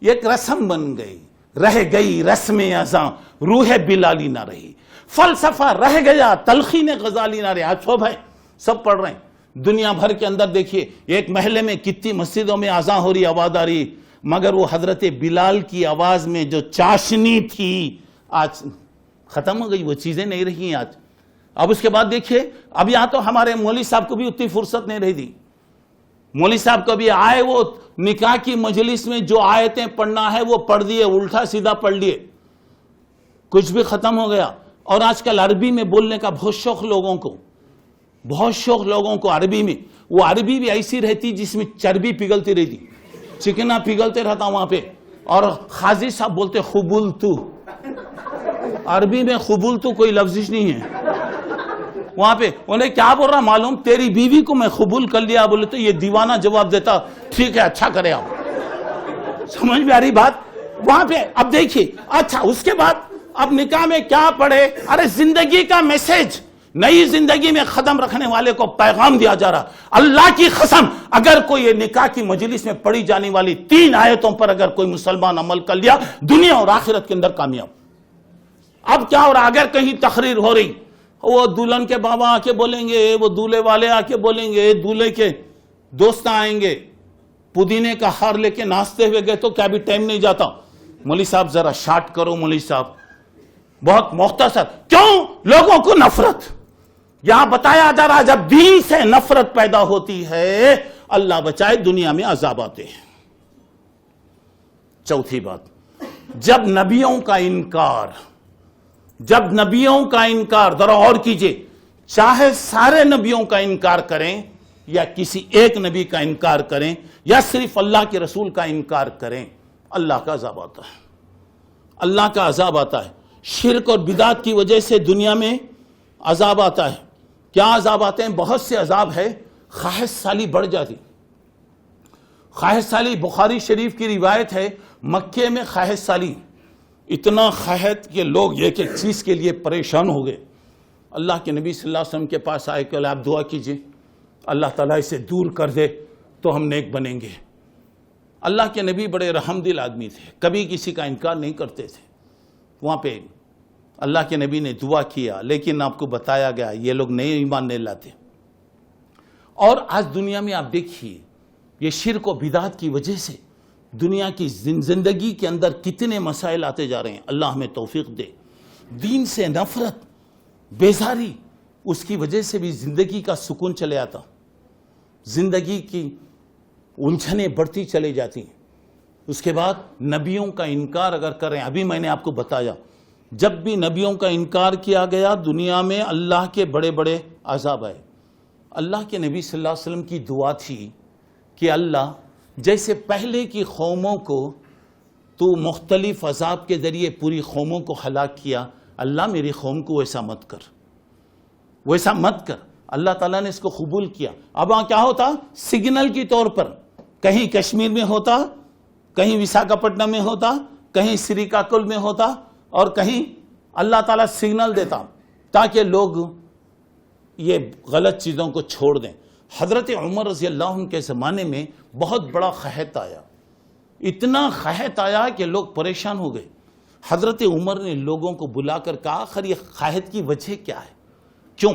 ایک رسم بن گئی, رہ گئی رسم ازاں, روح بلالی نہ رہی, فلسفہ رہ گیا, تلخین غزالی نہ رہی. آج سب پڑھ رہے ہیں دنیا بھر کے اندر. دیکھیے ایک محلے میں کتنی مسجدوں میں اذان ہو رہی, آواز آ رہی, مگر وہ حضرت بلال کی آواز میں جو چاشنی تھی آج ختم ہو گئی, وہ چیزیں نہیں رہی ہیں آج. اب اس کے بعد دیکھیے, اب یہاں تو ہمارے مولوی صاحب کو بھی اتنی فرصت نہیں رہی تھی. مولوی صاحب کو بھی آئے, وہ نکاح کی مجلس میں جو آیتیں پڑھنا ہے وہ پڑھ دیے, الٹا سیدھا پڑھ لیے, کچھ بھی ختم ہو گیا. اور آج کل عربی میں بولنے کا بہت شوق لوگوں کو عربی میں. وہ عربی بھی ایسی رہتی جس میں چربی پگھلتی رہتی, چکنا پگھلتے رہتا وہاں پہ. اور خاضی صاحب بولتے خبولتو, عربی میں خبولتو کوئی لفظ نہیں ہے وہاں پہ. انہیں کیا بول رہا معلوم, تیری بیوی کو میں قبول کر لیا. بولے تو یہ دیوانہ جواب دیتا, ٹھیک ہے اچھا کرے آپ. سمجھ میں آ رہی بات وہاں پہ. اب دیکھیے, اچھا اس کے بعد اب نکاح میں کیا پڑھے, ارے زندگی کا میسج, نئی زندگی میں قدم رکھنے والے کو پیغام دیا جا رہا. اللہ کی قسم, اگر کوئی یہ نکاح کی مجلس میں پڑھی جانے والی 3 آیتوں پر اگر کوئی مسلمان عمل کر لیا, دنیا اور آخرت کے اندر کامیاب. اب کیا ہو رہا, اگر کہیں تقریر ہو رہی, وہ دلہن کے بابا آ کے بولیں گے, وہ دولہے والے آ کے بولیں گے, دولہے کے دوست آئیں گے, پودینے کا ہار لے کے ناچتے ہوئے گئے تو کیا بھی ٹائم نہیں جاتا. مولوی صاحب ذرا شارٹ کرو, مولوی صاحب بہت مختصر. کیوں؟ لوگوں کو نفرت. یہاں بتایا جا رہا, جب دین سے نفرت پیدا ہوتی ہے, اللہ بچائے دنیا میں عذاب آتے ہیں. چوتھی بات, جب نبیوں کا انکار, ذرا اور کیجئے, چاہے سارے نبیوں کا انکار کریں یا کسی ایک نبی کا انکار کریں یا صرف اللہ کے رسول کا انکار کریں, اللہ کا عذاب آتا ہے. اللہ کا عذاب آتا ہے. شرک اور بدعت کی وجہ سے دنیا میں عذاب آتا ہے. کیا عذاب آتے ہیں؟ بہت سے عذاب ہے. خواہش سالی بڑھ جاتی. خواہش سالی, بخاری شریف کی روایت ہے, مکے میں خواہش سالی اتنا خواہش کہ لوگ ایک ایک چیز کے لیے پریشان ہو گئے. اللہ کے نبی صلی اللہ علیہ وسلم کے پاس آئے کہ آپ دعا کیجئے, اللہ تعالیٰ اسے دور کر دے تو ہم نیک بنیں گے. اللہ کے نبی بڑے رحم دل آدمی تھے, کبھی کسی کا انکار نہیں کرتے تھے. وہاں پہ اللہ کے نبی نے دعا کیا, لیکن آپ کو بتایا گیا یہ لوگ نئے ایمان نہیں لاتے. اور آج دنیا میں آپ دیکھیے, یہ شرک و بدعت کی وجہ سے دنیا کی زندگی کے اندر کتنے مسائل آتے جا رہے ہیں. اللہ ہمیں توفیق دے. دین سے نفرت, بیزاری، اس کی وجہ سے بھی زندگی کا سکون چلے آتا، زندگی کی الجھنیں بڑھتی چلی جاتی ہیں۔ اس کے بعد نبیوں کا انکار اگر کریں، ابھی میں نے آپ کو بتایا جب بھی نبیوں کا انکار کیا گیا دنیا میں اللہ کے بڑے بڑے عذاب آئے۔ اللہ کے نبی صلی اللہ علیہ وسلم کی دعا تھی کہ اللہ جیسے پہلے کی قوموں کو تو مختلف عذاب کے ذریعے پوری قوموں کو ہلاک کیا، اللہ میری قوم کو ویسا مت کر، ویسا مت کر۔ اللہ تعالیٰ نے اس کو قبول کیا۔ اب وہاں کیا ہوتا؟ سگنل کی طور پر کہیں کشمیر میں ہوتا، کہیں وشاکھاپٹنم میں ہوتا، کہیں سریکاکل میں ہوتا، اور کہیں اللہ تعالیٰ سگنل دیتا تاکہ لوگ یہ غلط چیزوں کو چھوڑ دیں۔ حضرت عمر رضی اللہ عنہ کے زمانے میں بہت بڑا قحط آیا، اتنا قحط آیا کہ لوگ پریشان ہو گئے۔ حضرت عمر نے لوگوں کو بلا کر کہا آخر یہ قحط کی وجہ کیا ہے؟ کیوں؟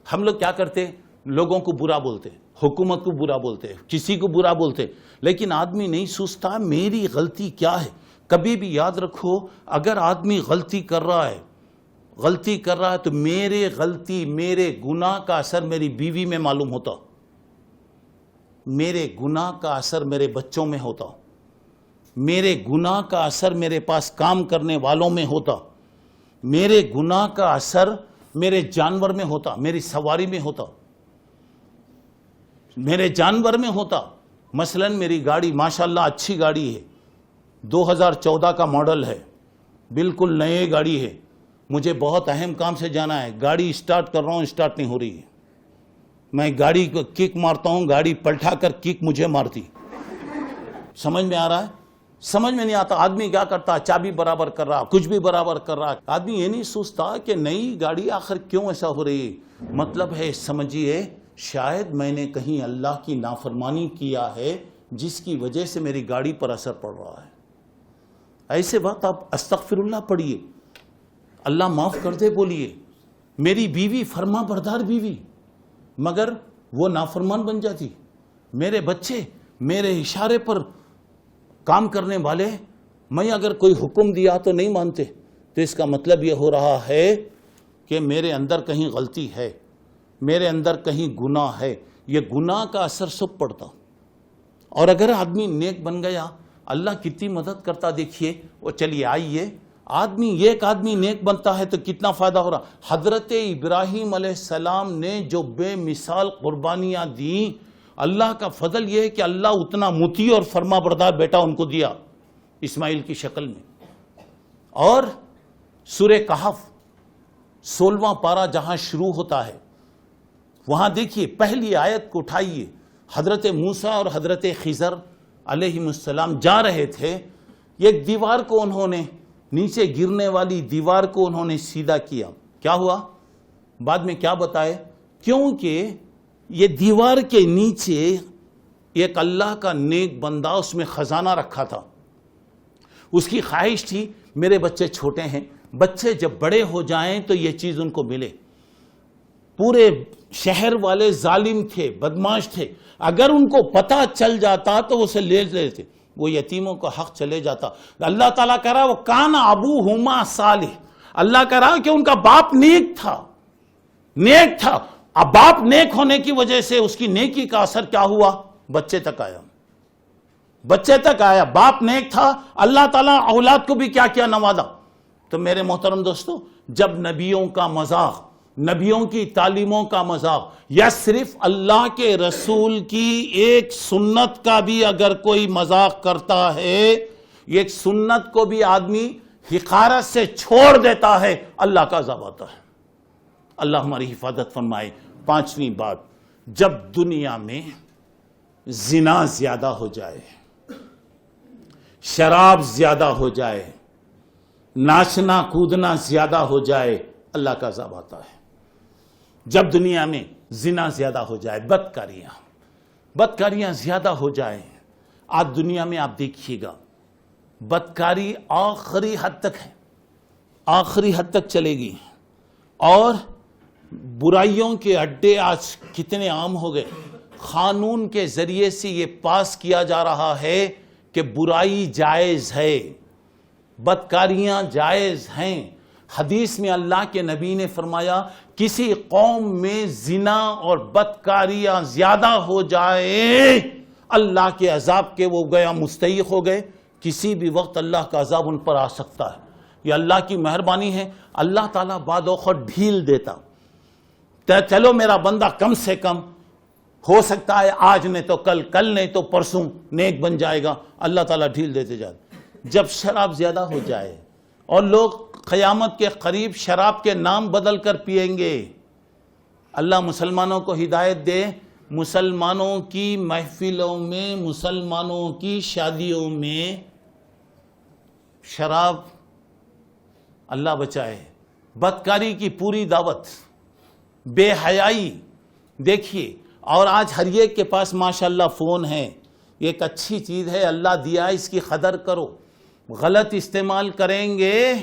ہم لوگ کیا کرتے؟ لوگوں کو برا بولتے، حکومت کو برا بولتے، کسی کو برا بولتے، لیکن آدمی نہیں سوچتا میری غلطی کیا ہے۔ کبھی بھی یاد رکھو اگر آدمی غلطی کر رہا ہے تو میرے غلطی، میرے گناہ کا اثر میری بیوی میں معلوم ہوتا، میرے گناہ کا اثر میرے بچوں میں ہوتا، میرے گناہ کا اثر میرے پاس کام کرنے والوں میں ہوتا، میرے گناہ کا اثر میرے جانور میں ہوتا، میری سواری میں ہوتا، میرے جانور میں ہوتا۔ مثلا میری گاڑی ماشاءاللہ اچھی گاڑی ہے، 2014 کا ماڈل ہے، بالکل نئے گاڑی ہے، مجھے بہت اہم کام سے جانا ہے، گاڑی سٹارٹ کر رہا ہوں، سٹارٹ نہیں ہو رہی ہے، میں گاڑی کو کک مارتا ہوں، گاڑی پلٹا کر کک مجھے مارتی۔ سمجھ میں آ رہا ہے؟ سمجھ میں نہیں آتا۔ آدمی کیا کرتا؟ چابی برابر کر رہا، کچھ بھی برابر کر رہا، آدمی یہ نہیں سوچتا کہ نئی گاڑی آخر کیوں ایسا ہو رہی ہے۔ مطلب ہے سمجھیے شاید میں نے کہیں اللہ کی نافرمانی کیا ہے جس کی وجہ سے میری گاڑی پر اثر پڑ رہا ہے۔ ایسے وقت آپ استغفر اللہ پڑھیے، اللہ معاف کر دے بولیے۔ میری بیوی فرما بردار بیوی، مگر وہ نافرمان بن جاتی، میرے بچے میرے اشارے پر کام کرنے والے، میں اگر کوئی حکم دیا تو نہیں مانتے، تو اس کا مطلب یہ ہو رہا ہے کہ میرے اندر کہیں غلطی ہے، میرے اندر کہیں گناہ ہے۔ یہ گناہ کا اثر سب پڑتا، اور اگر آدمی نیک بن گیا اللہ کتنی مدد کرتا۔ دیکھیے وہ چلیے آئیے، ایک آدمی نیک بنتا ہے تو کتنا فائدہ ہو رہا۔ حضرت ابراہیم علیہ السلام نے جو بے مثال قربانیاں دیں، اللہ کا فضل یہ ہے کہ اللہ اتنا مطیع اور فرما بردار بیٹا ان کو دیا اسماعیل کی شکل میں۔ اور سورہ کہف 16واں پارہ جہاں شروع ہوتا ہے وہاں دیکھیے پہلی آیت کو اٹھائیے، حضرت موسیٰ اور حضرت خضر علیہ السلام جا رہے تھے، ایک دیوار کو انہوں نے، نیچے گرنے والی دیوار کو انہوں نے سیدھا کیا۔ کیا ہوا؟ بعد میں کیا بتائے؟ کیونکہ یہ دیوار کے نیچے ایک اللہ کا نیک بندہ اس میں خزانہ رکھا تھا، اس کی خواہش تھی میرے بچے چھوٹے ہیں، بچے جب بڑے ہو جائیں تو یہ چیز ان کو ملے۔ پورے شہر والے ظالم تھے، بدماش تھے، اگر ان کو پتہ چل جاتا تو وہ اسے لے لیتے، وہ یتیموں کا حق چلے جاتا۔ اللہ تعالیٰ کہہ رہا وہ کان ابوہما صالح، اللہ کہہ رہا کہ ان کا باپ نیک تھا۔ اب باپ نیک ہونے کی وجہ سے اس کی نیکی کا اثر کیا ہوا؟ بچے تک آیا، باپ نیک تھا، اللہ تعالیٰ اولاد کو بھی کیا نوازا۔ تو میرے محترم دوستو، جب نبیوں کا مذاق، نبیوں کی تعلیموں کا مذاق، یا صرف اللہ کے رسول کی ایک سنت کا بھی اگر کوئی مذاق کرتا ہے، ایک سنت کو بھی آدمی حقارت سے چھوڑ دیتا ہے، اللہ کا عذاب آتا ہے۔ اللہ ہماری حفاظت فرمائے۔ پانچویں بات، جب دنیا میں زنا زیادہ ہو جائے، شراب زیادہ ہو جائے، ناچنا کودنا زیادہ ہو جائے، اللہ کا عذاب آتا ہے۔ جب دنیا میں زنا زیادہ ہو جائے، بدکاریاں زیادہ ہو جائیں، آج دنیا میں آپ دیکھیے گا بدکاری آخری حد تک ہے، آخری حد تک چلے گی، اور برائیوں کے اڈے آج کتنے عام ہو گئے۔ قانون کے ذریعے سے یہ پاس کیا جا رہا ہے کہ برائی جائز ہے، بدکاریاں جائز ہیں۔ حدیث میں اللہ کے نبی نے فرمایا کسی قوم میں زنا اور بدکاریاں زیادہ ہو جائے اللہ کے عذاب کے وہ گیا مستحق ہو گئے. کسی بھی وقت اللہ کا عذاب ان پر آ سکتا ہے. یہ اللہ کی مہربانی ہے. اللہ تعالیٰ بعد اوقات ڈھیل دیتا. چلو میرا بندہ کم سے کم ہو سکتا ہے آج نہیں تو کل، کل نہیں تو پرسوں نیک بن جائے گا. اللہ تعالیٰ ڈھیل دیتے جاتے. جب شراب زیادہ ہو جائے اور لوگ قیامت کے قریب شراب کے نام بدل کر پئیں گے، اللہ مسلمانوں کو ہدایت دے. مسلمانوں کی محفلوں میں، مسلمانوں کی شادیوں میں شراب، اللہ بچائے، بدکاری کی پوری دعوت، بے حیائی. دیکھیے، اور آج ہر ایک کے پاس ماشاءاللہ فون ہے. ایک اچھی چیز ہے، اللہ دیا ہے، اس کی قدر کرو. غلط استعمال کریں گے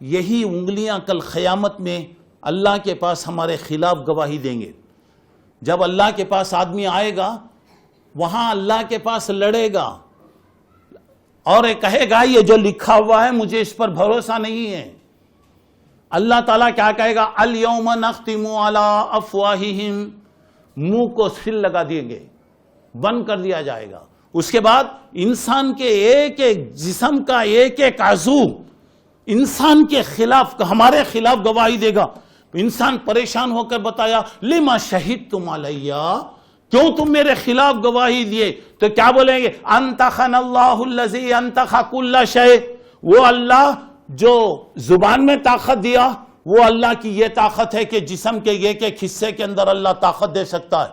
یہی انگلیاں کل قیامت میں اللہ کے پاس ہمارے خلاف گواہی دیں گے. جب اللہ کے پاس آدمی آئے گا وہاں اللہ کے پاس لڑے گا اور کہے گا یہ جو لکھا ہوا ہے مجھے اس پر بھروسہ نہیں ہے. اللہ تعالیٰ کیا کہے گا؟ الیوم نختم علی افواہہم، منہ کو سل لگا دیں گے، بند کر دیا جائے گا. اس کے بعد انسان کے ایک ایک جسم کا ایک ایک عضو انسان کے خلاف، ہمارے خلاف گواہی دے گا. انسان پریشان ہو کر بتایا لما شہدتم علیہ، کیوں تم میرے خلاف گواہی دیے؟ تو کیا بولیں گے؟ انطقنا اللہ الذی انطق کل شیء، وہ اللہ جو زبان میں طاقت دیا، وہ اللہ کی یہ طاقت ہے کہ جسم کے ایک ایک حصے کے اندر اللہ طاقت دے سکتا ہے.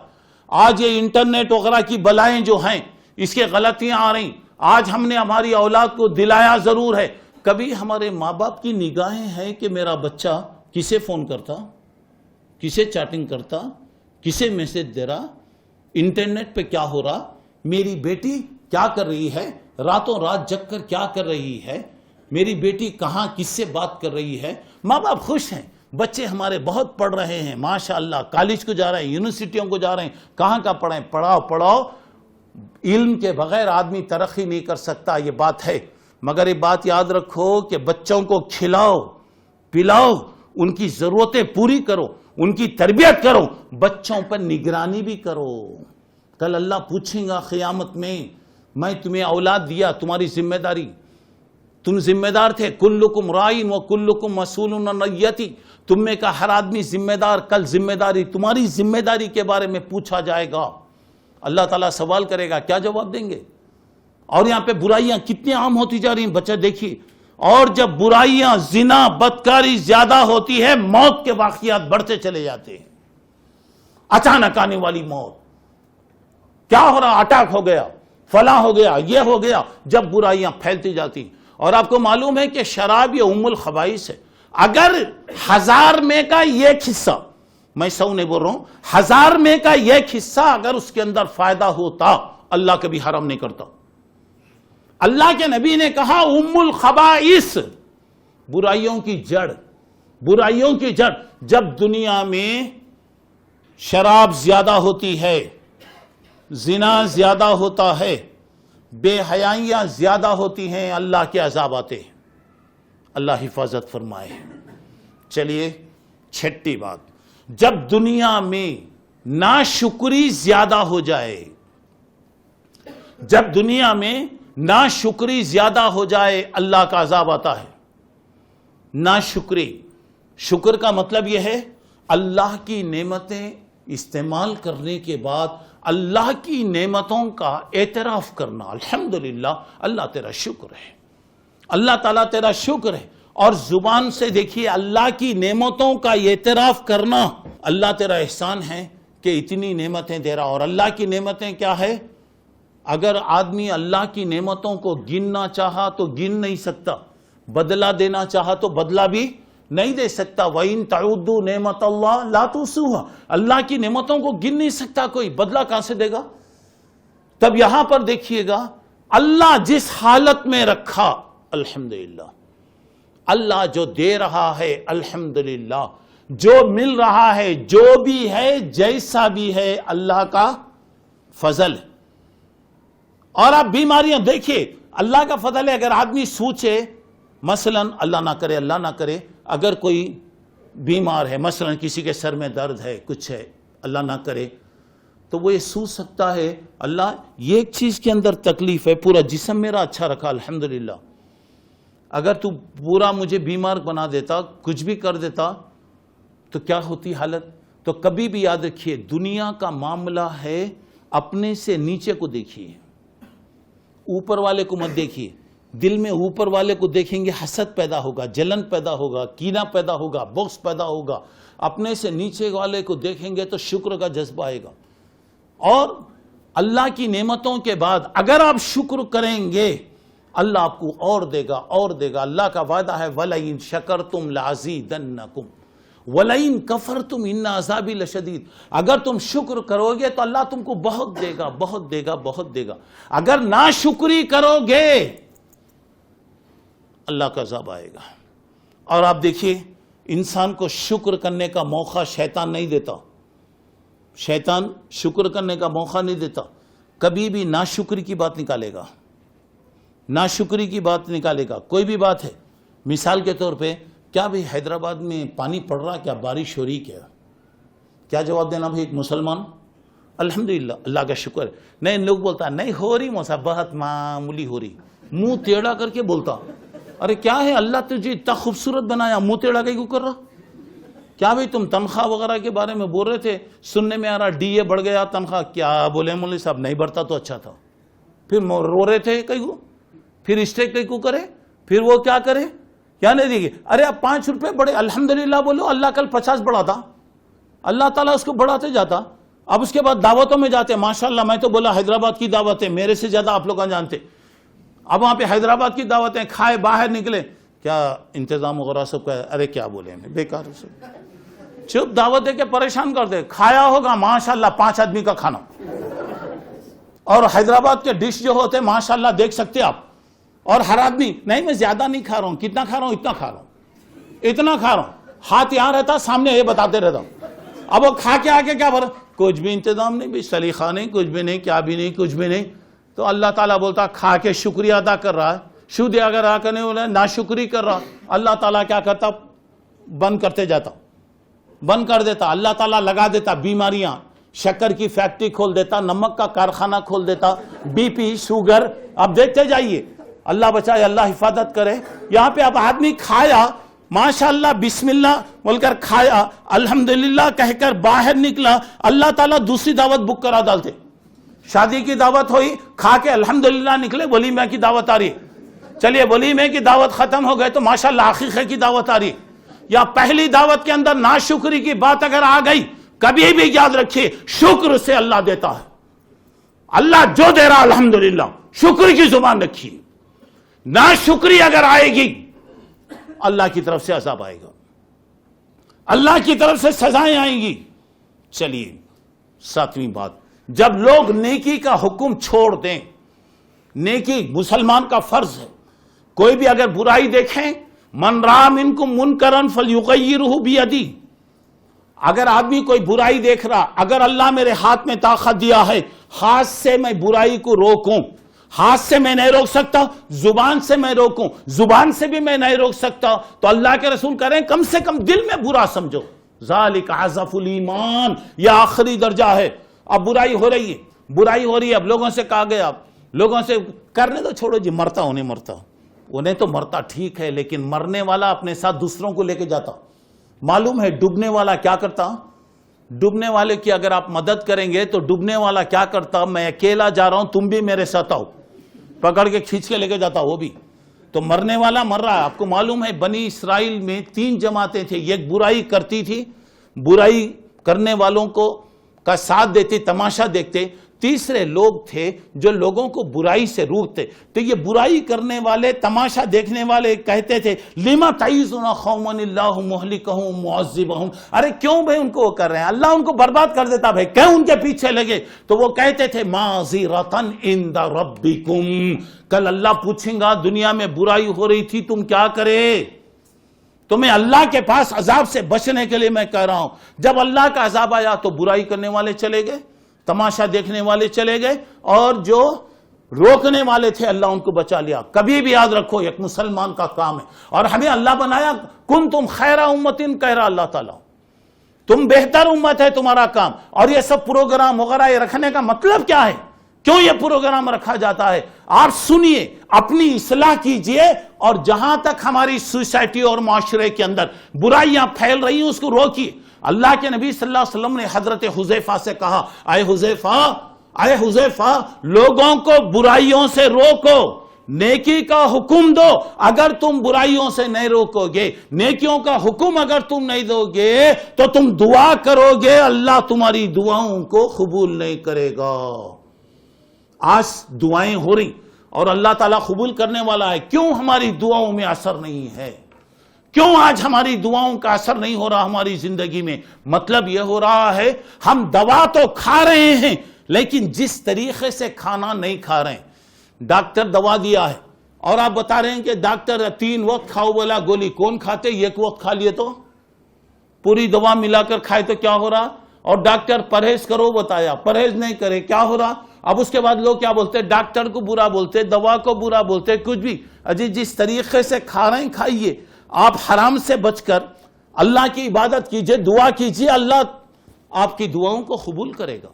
آج یہ انٹرنیٹ وغیرہ کی بلائیں جو ہیں، اس کے غلطیاں آ رہی. آج ہم نے ہماری اولاد کو دلایا ضرور ہے. کبھی ہمارے ماں باپ کی نگاہیں ہیں کہ میرا بچہ کسے فون کرتا، کسے چیٹنگ کرتا، کسے میسج دے رہا، انٹرنیٹ پہ کیا ہو رہا، میری بیٹی کیا کر رہی ہے، راتوں رات جگ کر کیا کر رہی ہے، میری بیٹی کہاں کس سے بات کر رہی ہے. ماں باپ خوش ہیں، بچے ہمارے بہت پڑھ رہے ہیں ماشاءاللہ، کالج کو جا رہے ہیں، یونیورسٹیوں کو جا رہے ہیں. کہاں کا پڑھیں؟ پڑھاؤ. علم کے بغیر آدمی ترقی نہیں کر سکتا، یہ بات ہے. مگر یہ بات یاد رکھو کہ بچوں کو کھلاؤ پلاؤ، ان کی ضرورتیں پوری کرو، ان کی تربیت کرو، بچوں پر نگرانی بھی کرو. کل اللہ پوچھیں گا قیامت میں تمہیں اولاد دیا، تمہاری ذمہ داری، تم ذمہ دار تھے. کلکم رائن و کلکم مسئول عن رعیتہ، تم میں کا ہر آدمی ذمہ دار. کل ذمہ داری، تمہاری ذمہ داری کے بارے میں پوچھا جائے گا. اللہ تعالیٰ سوال کرے گا، کیا جواب دیں گے؟ اور یہاں پہ برائیاں کتنی عام ہوتی جا رہی ہیں بچہ دیکھیے. اور جب برائیاں، زنا، بدکاری زیادہ ہوتی ہے، موت کے واقعات بڑھتے چلے جاتے ہیں. اچانک آنے والی موت، کیا ہو رہا؟ اٹیک ہو گیا، فلاں ہو گیا، یہ ہو گیا. جب برائیاں پھیلتی جاتی. اور آپ کو معلوم ہے کہ شراب یہ ام الخبائث ہے. اگر 1000 میں کا ایک حصہ، میں 100 نہیں بول رہا ہوں، 1000 میں کا ایک حصہ اگر اس کے اندر فائدہ ہوتا، اللہ کبھی حرام نہیں کرتا. اللہ کے نبی نے کہا ام الخبائث، برائیوں کی جڑ، برائیوں کی جڑ. جب دنیا میں شراب زیادہ ہوتی ہے، زنا زیادہ ہوتا ہے، بے حیائیاں زیادہ ہوتی ہیں، اللہ کے عذاب آتے ہیں. اللہ حفاظت فرمائے. چلیے چھٹی بات، جب دنیا میں ناشکری زیادہ ہو جائے، جب دنیا میں ناشکری زیادہ ہو جائے، اللہ کا عذاب آتا ہے. ناشکری، شکر کا مطلب یہ ہے اللہ کی نعمتیں استعمال کرنے کے بعد اللہ کی نعمتوں کا اعتراف کرنا. الحمدللہ، اللہ تیرا شکر ہے، اللہ تعالیٰ تیرا شکر ہے. اور زبان سے دیکھیے اللہ کی نعمتوں کا اعتراف کرنا. اللہ تیرا احسان ہے کہ اتنی نعمتیں دے رہا. اور اللہ کی نعمتیں کیا ہے؟ اگر آدمی اللہ کی نعمتوں کو گننا چاہا تو گن نہیں سکتا، بدلہ دینا چاہا تو بدلہ بھی نہیں دے سکتا. وَإِن تَعُدُّوا نِعْمَتَ اللَّهِ لَا تُحْصُوهَا، اللہ کی نعمتوں کو گن نہیں سکتا کوئی، بدلہ کہاں سے دے گا؟ تب یہاں پر دیکھیے گا اللہ جس حالت میں رکھا، الحمدللہ، اللہ جو دے رہا ہے الحمدللہ، جو مل رہا ہے، جو بھی ہے، جیسا بھی ہے، اللہ کا فضل. اور آپ بیماریاں دیکھیے، اللہ کا فضل ہے. اگر آدمی سوچے مثلا اللہ نہ کرے، اللہ نہ کرے، اگر کوئی بیمار ہے، مثلا کسی کے سر میں درد ہے، کچھ ہے، اللہ نہ کرے، تو وہ یہ سوچ سکتا ہے اللہ یہ ایک چیز کے اندر تکلیف ہے، پورا جسم میرا اچھا رکھا الحمدللہ، اگر تو پورا مجھے بیمار بنا دیتا، کچھ بھی کر دیتا تو کیا ہوتی حالت؟ تو کبھی بھی یاد رکھیے دنیا کا معاملہ ہے، اپنے سے نیچے کو دیکھیے، اوپر والے کو مت دیکھیے. دل میں اوپر والے کو دیکھیں گے حسد پیدا ہوگا، جلن پیدا ہوگا، کینہ پیدا ہوگا، بغض پیدا ہوگا. اپنے سے نیچے والے کو دیکھیں گے تو شکر کا جذبہ آئے گا. اور اللہ کی نعمتوں کے بعد اگر آپ شکر کریں گے اللہ آپ کو اور دے گا اور دے گا. اللہ کا وعدہ ہے وَلَئِن شَكَرْتُمْ لَعَزِيدَنَّكُمْ وَلَئِن كَفَرْتُمْ إِنَّ عَذَابِي لَشَدِيدٌ. اگر تم شکر کرو گے تو اللہ تم کو بہت دے گا، بہت دے گا، بہت دے گا. اگر ناشکری کرو گے اللہ کا عذاب آئے گا. اور آپ دیکھیے انسان کو شکر کرنے کا موقع شیطان نہیں دیتا. شیطان شکر کرنے کا موقع نہیں دیتا. کبھی بھی ناشکری کی بات نکالے گا، ناشکری کی بات نکالے گا. کوئی بھی بات ہے، مثال کے طور پہ کیا بھئی حیدرآباد میں پانی پڑ رہا، کیا بارش ہو رہی، کیا جواب دینا بھئی ایک مسلمان؟ الحمدللہ اللہ کا شکر. نہیں لوگ بولتا نہیں ہو رہی موسیٰ، بہت معمولی ہو رہی. منہ ٹیڑھا کر کے بولتا ارے کیا ہے اللہ تجھے اتنا خوبصورت بنایا، منہ ٹیڑھا کیوں کر رہا؟ کیا بھئی تم تنخواہ وغیرہ کے بارے میں بول رہے تھے، سننے میں آ رہا ڈی اے بڑھ گیا تنخواہ. کیا بولے مولوی صاحب نہیں بڑھتا تو اچھا تھا. پھر رو رہے تھے کہیں، پھر اسٹیک کہیں کو کرے، پھر وہ کیا کرے، کیا نہیں دیکھیے. ارے اب 5 روپے بڑھے الحمدللہ بولو، اللہ کل 50 بڑھاتا، اللہ تعالیٰ اس کو بڑھاتے جاتا. اب اس کے بعد دعوتوں میں جاتے، ماشاءاللہ میں تو بولا حیدرآباد کی دعوتیں میرے سے زیادہ آپ لوگ جانتے. اب وہاں پہ حیدرآباد کی دعوتیں کھائے باہر نکلے، کیا انتظام وغیرہ سب کا، ارے کیا بولے ہمیں بیکار سے چپ دعوت دے کے پریشان کر دے. کھایا ہوگا ماشاءاللہ 5 آدمی کا کھانا. اور حیدرآباد کے ڈش جو ہوتے ماشاءاللہ دیکھ سکتے آپ. اور ہر آدمی نہیں میں زیادہ نہیں کھا رہا ہوں، کتنا کھا رہا ہوں، اتنا کھا رہا ہوں، اتنا کھا رہا ہوں. ہاتھ یہاں رہتا سامنے یہ بتاتے رہتا ہوں. اب وہ کھا کے آگے کیا بھر، کچھ بھی انتظام نہیں، سلیقہ نہیں، کچھ بھی نہیں، کیا بھی نہیں، کچھ بھی نہیں. تو اللہ تعالیٰ بولتا کھا کے شکریہ ادا کر رہا ہے، شکریہ اگر ادا کرنے والا ناشکری کر رہا، اللہ تعالیٰ کیا کرتا، بند کرتے جاتا، بند کر دیتا. اللہ تعالیٰ لگا دیتا بیماریاں، شکر کی فیکٹری کھول دیتا، نمک کا کارخانہ کھول دیتا، بی پی شوگر. اب دیکھتے جائیے، اللہ بچائے، اللہ حفاظت کرے. یہاں پہ اب آدمی کھایا ماشاءاللہ بسم اللہ بول کر کھایا، الحمدللہ کہہ کر باہر نکلا، اللہ تعالیٰ دوسری دعوت بک کرا ڈالتے. شادی کی دعوت ہوئی، کھا کے الحمدللہ نکلے، ولیمہ کی دعوت آ رہی. چلیے ولیمے کی دعوت ختم ہو گئے تو ماشاءاللہ عقیقے کی دعوت آ رہی. یا پہلی دعوت کے اندر ناشکری کی بات اگر آ گئی، کبھی بھی یاد رکھیے شکر سے اللہ دیتا ہے. اللہ جو دے رہا الحمدللہ، شکر کی زبان رکھیے. ناشکری اگر آئے گی اللہ کی طرف سے عذاب آئے گا، اللہ کی طرف سے سزائیں آئیں گی. چلیے 7ویں بات، جب لوگ نیکی کا حکم چھوڑ دیں، نیکی مسلمان کا فرض ہے. کوئی بھی اگر برائی دیکھیں، من رأى منکم منکرا فلیغیرہ بیدی. اگر آدمی کوئی برائی دیکھ رہا، اگر اللہ میرے ہاتھ میں طاقت دیا ہے، ہاتھ سے میں برائی کو روکوں. ہاتھ سے میں نہیں روک سکتا، زبان سے میں روکوں، زبان سے بھی میں نہیں روک سکتا، تو اللہ کے رسول کہہ رہے ہیں کم سے کم دل میں برا سمجھو. ذالک اضعف الایمان، یہ آخری درجہ ہے. اب برائی ہو رہی ہے، برائی ہو رہی ہے، اب لوگوں سے کہا گیا، اب لوگوں سے کرنے تو چھوڑو جی، مرتا انہیں مرتا، انہیں تو مرتا ٹھیک ہے، لیکن مرنے والا اپنے ساتھ دوسروں کو لے کے جاتا. معلوم ہے ڈوبنے والا کیا کرتا؟ ڈوبنے والے کی اگر آپ مدد کریں گے تو ڈوبنے والا کیا کرتا، میں اکیلا جا رہا ہوں تم بھی میرے ساتھ آؤ، پکڑ کے کھینچ کے لے کے جاتا وہ بھی. تو مرنے والا مر رہا ہے. آپ کو معلوم ہے بنی اسرائیل میں 3 جماعتیں تھیں. ایک برائی کرتی تھی، برائی کرنے والوں کو کا ساتھ دیتے، تماشا دیکھتے. تیسرے لوگ تھے جو لوگوں کو برائی سے روکتے. تو یہ برائی کرنے والے، تماشا دیکھنے والے کہتے تھے لما تعیذون قوما اللہ مہلکہم معذبہم. ارے کیوں بھائی ان کو وہ کر رہے ہیں، اللہ ان کو برباد کر دیتا بھائی، کیوں ان کے پیچھے لگے. تو وہ کہتے تھے معذرۃ عند ربکم، کل اللہ پوچھیں گا دنیا میں برائی ہو رہی تھی تم کیا کرے. تمہیں اللہ کے پاس عذاب سے بچنے کے لیے میں کہہ رہا ہوں. جب اللہ کا عذاب آیا تو برائی کرنے والے چلے گئے، تماشا دیکھنے والے چلے گئے، اور جو روکنے والے تھے، اللہ ان کو بچا لیا۔ کبھی بھی یاد رکھو ایک مسلمان کا کام ہے، اور ہمیں اللہ بنایا، کنتم خیر امتن، کہہ رہا اللہ تعالیٰ، تم بہتر امت ہے، تمہارا کام۔ اور یہ سب پروگرام وغیرہ یہ رکھنے کا مطلب کیا ہے؟ کیوں یہ پروگرام رکھا جاتا ہے؟ آپ سنیے، اپنی اصلاح کیجئے، اور جہاں تک ہماری سوسائٹی اور معاشرے کے اندر برائیاں پھیل رہی ہیں اس کو روکیے۔ اللہ کے نبی صلی اللہ علیہ وسلم نے حضرت حذیفہ سے کہا، اے حذیفہ، لوگوں کو برائیوں سے روکو، نیکی کا حکم دو۔ اگر تم برائیوں سے نہیں روکو گے، نیکیوں کا حکم اگر تم نہیں دو گے، تو تم دعا کرو گے، اللہ تمہاری دعاؤں کو قبول نہیں کرے گا۔ آج دعائیں ہو رہی اور اللہ تعالیٰ قبول کرنے والا ہے، کیوں ہماری دعاؤں میں اثر نہیں ہے؟ کیوں آج ہماری دعاؤں کا اثر نہیں ہو رہا ہماری زندگی میں؟ مطلب یہ ہو رہا ہے ہم دوا تو کھا رہے ہیں، لیکن جس طریقے سے کھانا نہیں کھا رہے ہیں۔ ڈاکٹر دوا دیا ہے اور آپ بتا رہے ہیں کہ ڈاکٹر 3 وقت کھاؤ بولا، گولی کون کھاتے؟ 1 وقت کھا لیے تو پوری دوا ملا کر کھائے تو کیا ہو رہا؟ اور ڈاکٹر پرہیز کرو بتایا، پرہیز نہیں کرے کیا ہو رہا؟ اب اس کے بعد لوگ کیا بولتے؟ ڈاکٹر کو برا بولتے، دوا کو برا بولتے، کچھ بھی۔ اجی جس طریقے سے کھا رہے ہیں کھائیے، آپ حرام سے بچ کر اللہ کی عبادت کیجئے، دعا کیجئے، اللہ آپ کی دعاؤں کو قبول کرے گا۔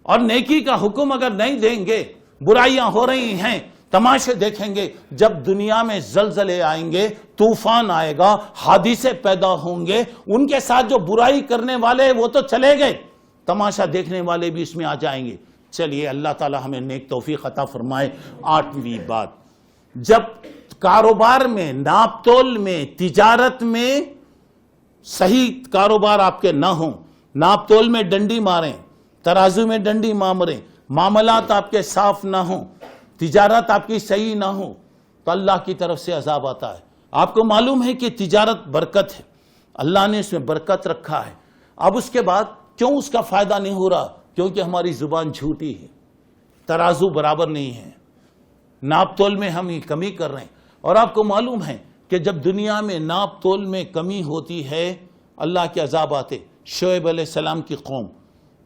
اور نیکی کا حکم اگر نہیں دیں گے، برائیاں ہو رہی ہیں، تماشے دیکھیں گے، جب دنیا میں زلزلے آئیں گے، طوفان آئے گا، حادثے پیدا ہوں گے، ان کے ساتھ جو برائی کرنے والے وہ تو چلے گئے، تماشا دیکھنے والے بھی اس میں آ جائیں گے۔ چلیے اللہ تعالی ہمیں نیک توفیق عطا فرمائے۔ 8ویں بات، جب کاروبار میں، ناپ تول میں، تجارت میں صحیح کاروبار آپ کے نہ ہوں، ناپ تول میں ڈنڈی ماریں، ترازو میں ڈنڈی ماریں، معاملات آپ کے صاف نہ ہوں، تجارت آپ کی صحیح نہ ہو، تو اللہ کی طرف سے عذاب آتا ہے۔ آپ کو معلوم ہے کہ تجارت برکت ہے، اللہ نے اس میں برکت رکھا ہے۔ اب اس کے بعد کیوں اس کا فائدہ نہیں ہو رہا؟ کیونکہ ہماری زبان جھوٹی ہے، ترازو برابر نہیں ہے، ناپ تول میں ہم کمی کر رہے ہیں۔ اور آپ کو معلوم ہے کہ جب دنیا میں ناپ تول میں کمی ہوتی ہے، اللہ کے عذاب آتے۔ شعیب علیہ السلام کی قوم،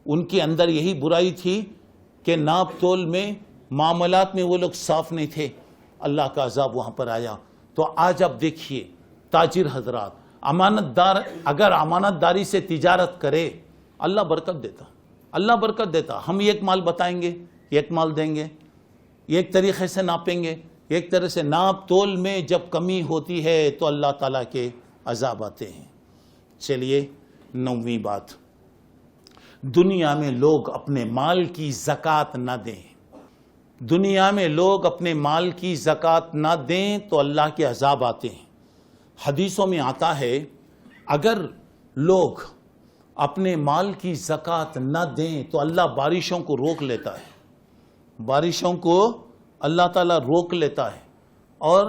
ان کے اندر یہی برائی تھی کہ ناپ تول میں، معاملات میں وہ لوگ صاف نہیں تھے، اللہ کا عذاب وہاں پر آیا۔ تو آج آپ دیکھیے تاجر حضرات، امانت دار اگر امانت داری سے تجارت کرے، اللہ برکت دیتا، اللہ برکت دیتا۔ ہم ایک مال بتائیں گے، ایک مال دیں گے، ایک طریقے سے ناپیں گے، ایک طرح سے ناپ تول میں جب کمی ہوتی ہے تو اللہ تعالیٰ کے عذاب آتے ہیں۔ چلیے 9ویں بات، دنیا میں لوگ اپنے مال کی زکوٰۃ نہ دیں، دنیا میں لوگ اپنے مال کی زکوٰۃ نہ دیں تو اللہ کے عذاب آتے ہیں۔ حدیثوں میں آتا ہے اگر لوگ اپنے مال کی زکوٰۃ نہ دیں تو اللہ بارشوں کو روک لیتا ہے، بارشوں کو اللہ تعالیٰ روک لیتا ہے، اور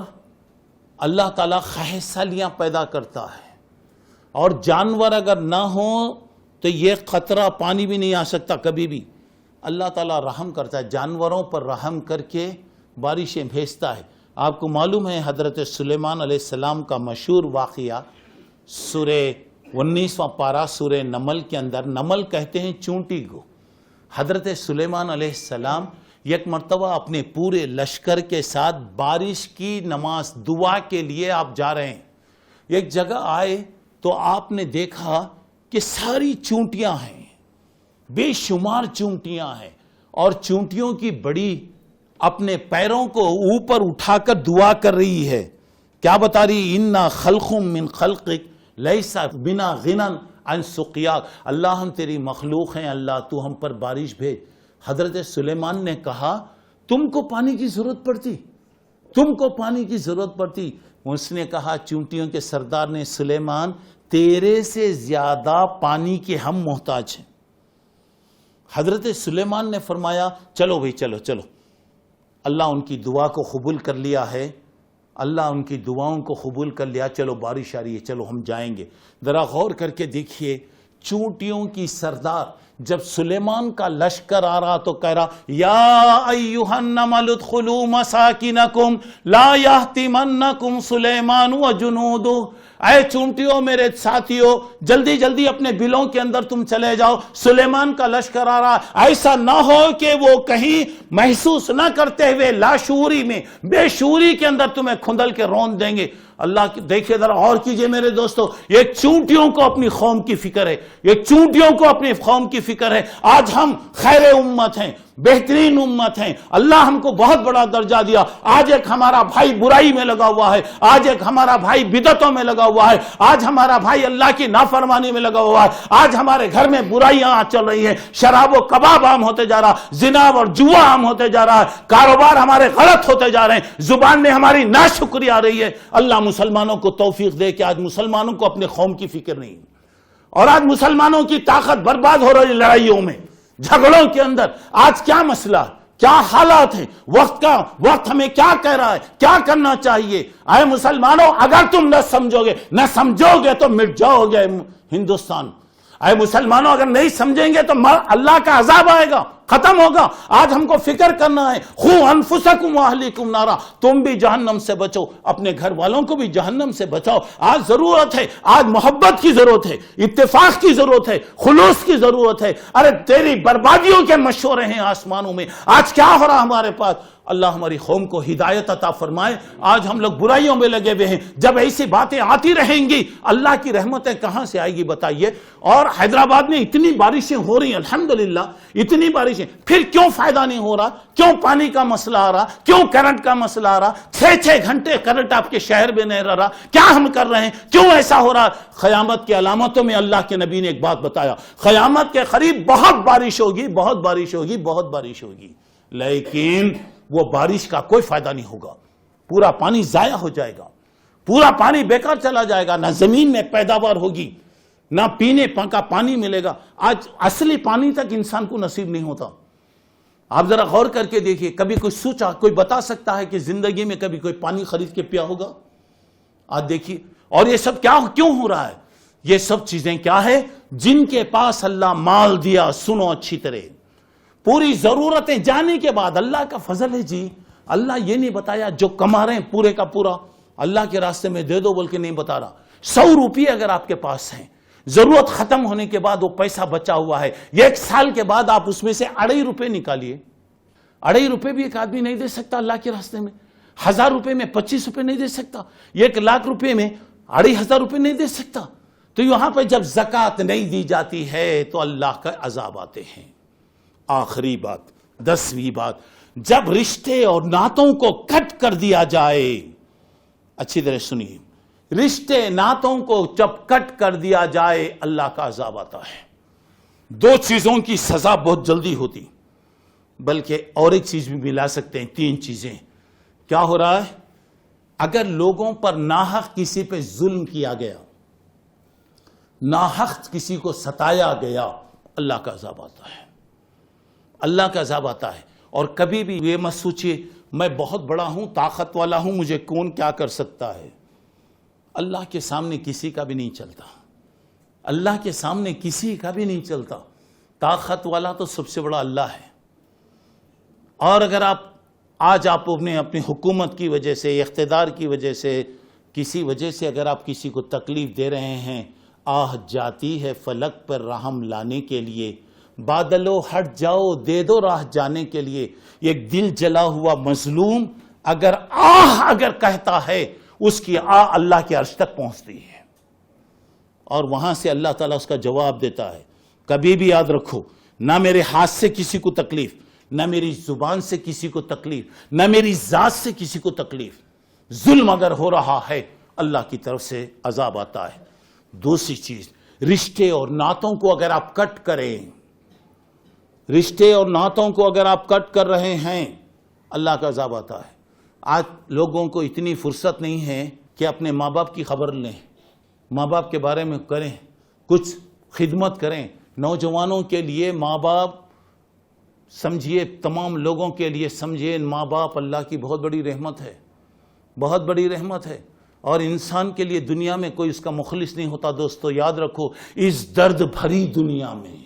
اللہ تعالیٰ خہسالیاں پیدا کرتا ہے، اور جانور اگر نہ ہوں تو یہ قطرہ پانی بھی نہیں آ سکتا کبھی بھی۔ اللہ تعالیٰ رحم کرتا ہے، جانوروں پر رحم کر کے بارشیں بھیجتا ہے۔ آپ کو معلوم ہے حضرت سلیمان علیہ السلام کا مشہور واقعہ، سورہ 19واں پارہ سورہ نمل کے اندر، نمل کہتے ہیں چونٹی کو۔ حضرت سلیمان علیہ السلام ایک مرتبہ اپنے پورے لشکر کے ساتھ بارش کی نماز دعا کے لیے آپ جا رہے ہیں، ایک جگہ آئے تو آپ نے دیکھا کہ ساری چونٹیاں ہیں، بے شمار چونٹیاں ہیں، اور چونٹیوں کی بڑی اپنے پیروں کو اوپر اٹھا کر دعا کر رہی ہے۔ کیا بتا رہی؟ اِنَّا خَلْقٌ مِّن خَلْقِكَ لَيْسَ بِنَا غِنًى عَن سُقْيَاكَ، اللہ ہم تیری مخلوق ہیں، اللہ تو ہم پر بارش بھیج۔ حضرت سلیمان نے کہا تم کو پانی کی ضرورت پڑتی، تم کو پانی کی ضرورت پڑتی؟ اس نے کہا چونٹیوں کے سردار نے، سلیمان تیرے سے زیادہ پانی کے ہم محتاج ہیں۔ حضرت سلیمان نے فرمایا چلو بھائی چلو چلو، اللہ ان کی دعا کو قبول کر لیا ہے، اللہ ان کی دعاؤں کو قبول کر لیا، چلو بارش آ رہی ہے، چلو ہم جائیں گے۔ ذرا غور کر کے دیکھیے، چونٹیوں کی سردار جب سلیمان کا لشکر آ رہا تو کہہ رہا یا ایھا النمل ادخلوا مساکنکم لا یحطمنکم سلیمان وجنودہ، اے چونٹیوں میرے ساتھیوں جلدی جلدی اپنے بلوں کے اندر تم چلے جاؤ، سلیمان کا لشکر آ رہا، ایسا نہ ہو کہ وہ کہیں محسوس نہ کرتے ہوئے لاشعوری میں بے شعوری کے اندر تمہیں کھندل کے رون دیں گے۔ اللہ کی دیکھیں ذرا غور کیجئے میرے دوستو، یہ چونٹیوں کو اپنی قوم کی فکر ہے، یہ چونٹیوں کو اپنی قوم کی فکر ہے۔ آج ہم خیر امت ہیں، بہترین امت ہیں، اللہ ہم کو بہت بڑا درجہ دیا۔ آج ایک ہمارا بھائی برائی میں لگا ہوا ہے، آج ایک ہمارا بھائی بدعتوں میں لگا ہوا ہے، آج ہمارا بھائی اللہ کی نافرمانی میں لگا ہوا ہے، آج ہمارے گھر میں برائیاں چل رہی ہیں، شراب و کباب عام ہوتے جا رہا، زنا اور جوا عام ہوتے جا رہا ہے، کاروبار ہمارے غلط ہوتے جا رہے ہیں، زبان میں ہماری ناشکری آ رہی ہے۔ اللہ مسلمانوں کو توفیق دے کہ آج مسلمانوں کو اپنے قوم کی فکر نہیں، اور آج مسلمانوں کی طاقت برباد ہو رہی لڑائیوں میں، جھگڑوں کے اندر۔ آج کیا مسئلہ، کیا حالات ہیں، وقت ہمیں کیا کہہ رہا ہے، کیا کرنا چاہیے؟ اے مسلمانوں، اگر تم نہ سمجھو گے تو مٹ جاؤ گے ہندوستان۔ اے مسلمانوں، اگر نہیں سمجھیں گے تو اللہ کا عذاب آئے گا، ختم ہوگا۔ آج ہم کو فکر کرنا ہے، قوا انفسکم واہلیکم نارا، تم بھی جہنم سے بچو، اپنے گھر والوں کو بھی جہنم سے بچاؤ۔ آج ضرورت ہے، آج محبت کی ضرورت ہے، اتفاق کی ضرورت ہے، خلوص کی ضرورت ہے۔ ارے تیری بربادیوں کے مشورے ہیں آسمانوں میں، آج کیا ہو رہا ہمارے پاس؟ اللہ ہماری قوم کو ہدایت عطا فرمائے۔ آج ہم لوگ برائیوں میں لگے ہوئے ہیں، جب ایسی باتیں آتی رہیں گی اللہ کی رحمتیں کہاں سے آئے گی بتائیے؟ اور حیدرآباد میں اتنی بارشیں ہو رہی ہیں الحمدللہ، اتنی بارشیں، پھر کیوں فائدہ نہیں ہو رہا؟ کیوں پانی کا مسئلہ آ رہا؟ کیوں کرنٹ کا مسئلہ آ رہا؟ 6 گھنٹے کرنٹ آپ کے شہر میں نہیں رہ رہا؟ کیا ہم کر رہے ہیں؟ کیوں ایسا ہو رہا؟ قیامت کی علامتوں میں اللہ کے نبی نے ایک بات بتایا، قیامت کے قریب بہت بارش ہوگی، بہت بارش ہوگی، بہت بارش ہوگی، لیکن وہ بارش کا کوئی فائدہ نہیں ہوگا، پورا پانی ضائع ہو جائے گا، پورا پانی بیکار چلا جائے گا، نہ زمین میں پیداوار ہوگی، نہ پینے کا پانی ملے گا۔ آج اصلی پانی تک انسان کو نصیب نہیں ہوتا۔ آپ ذرا غور کر کے دیکھیے، کبھی کوئی سوچا، کوئی بتا سکتا ہے کہ زندگی میں کبھی کوئی پانی خرید کے پیا ہوگا؟ آج دیکھیے، اور یہ سب کیوں ہو رہا ہے؟ یہ سب چیزیں کیا ہے؟ جن کے پاس اللہ مال دیا، سنو اچھی طرح، پوری ضرورتیں جانے کے بعد اللہ کا فضل ہے جی، اللہ یہ نہیں بتایا جو کما رہے ہیں پورے کا پورا اللہ کے راستے میں دے دو بول کے نہیں بتا رہا۔ 100 روپیے اگر آپ کے پاس ہیں، ضرورت ختم ہونے کے بعد وہ پیسہ بچا ہوا ہے، 1 سال کے بعد آپ اس میں سے 2.5 روپے نکالیے۔ 2.5 روپے بھی ایک آدمی نہیں دے سکتا اللہ کے راستے میں، 1000 روپے میں 25 روپے نہیں دے سکتا، 1 لاکھ روپے میں 2,500 روپے نہیں دے سکتا۔ تو یہاں پہ جب زکوٰۃ نہیں دی جاتی ہے تو اللہ کا عذاب آتے ہیں۔ آخری بات، 10ویں بات، جب رشتے اور ناتوں کو کٹ کر دیا جائے، اچھی طرح سنیے، رشتے ناتوں کو جب کٹ کر دیا جائے اللہ کا عذاب آتا ہے۔ 2 چیزوں کی سزا بہت جلدی ہوتی، بلکہ اور ایک چیز بھی ملا سکتے ہیں، 3 چیزیں۔ کیا ہو رہا ہے؟ اگر لوگوں پر ناحق کسی پہ ظلم کیا گیا، ناحق کسی کو ستایا گیا، اللہ کا عذاب آتا ہے، اللہ کا عذاب آتا ہے۔ اور کبھی بھی یہ مت سوچئے میں بہت بڑا ہوں، طاقت والا ہوں، مجھے کون کیا کر سکتا ہے۔ اللہ کے سامنے کسی کا بھی نہیں چلتا، اللہ کے سامنے کسی کا بھی نہیں چلتا۔ طاقت والا تو سب سے بڑا اللہ ہے۔ اور اگر آج آپ اپنی حکومت کی وجہ سے، اقتدار کی وجہ سے، کسی وجہ سے اگر آپ کسی کو تکلیف دے رہے ہیں، آہ جاتی ہے فلک پر رحم لانے کے لیے، بادلو ہٹ جاؤ دے دو راہ جانے کے لیے۔ ایک دل جلا ہوا مظلوم اگر کہتا ہے، اس کی آہ اللہ کے عرش تک پہنچتی ہے، اور وہاں سے اللہ تعالیٰ اس کا جواب دیتا ہے۔ کبھی بھی یاد رکھو، نہ میرے ہاتھ سے کسی کو تکلیف، نہ میری زبان سے کسی کو تکلیف، نہ میری ذات سے کسی کو تکلیف۔ ظلم اگر ہو رہا ہے اللہ کی طرف سے عذاب آتا ہے۔ دوسری چیز، رشتے اور ناتوں کو اگر آپ کٹ کریں، رشتے اور ناتوں کو اگر آپ کٹ کر رہے ہیں، اللہ کا عذاب آتا ہے۔ آج لوگوں کو اتنی فرصت نہیں ہے کہ اپنے ماں باپ کی خبر لیں، ماں باپ کے بارے میں کریں، کچھ خدمت کریں۔ نوجوانوں کے لیے ماں باپ سمجھیے، تمام لوگوں کے لیے سمجھیے، ماں باپ اللہ کی بہت بڑی رحمت ہے، بہت بڑی رحمت ہے۔ اور انسان کے لیے دنیا میں کوئی اس کا مخلص نہیں ہوتا۔ دوستو یاد رکھو، اس درد بھری دنیا میں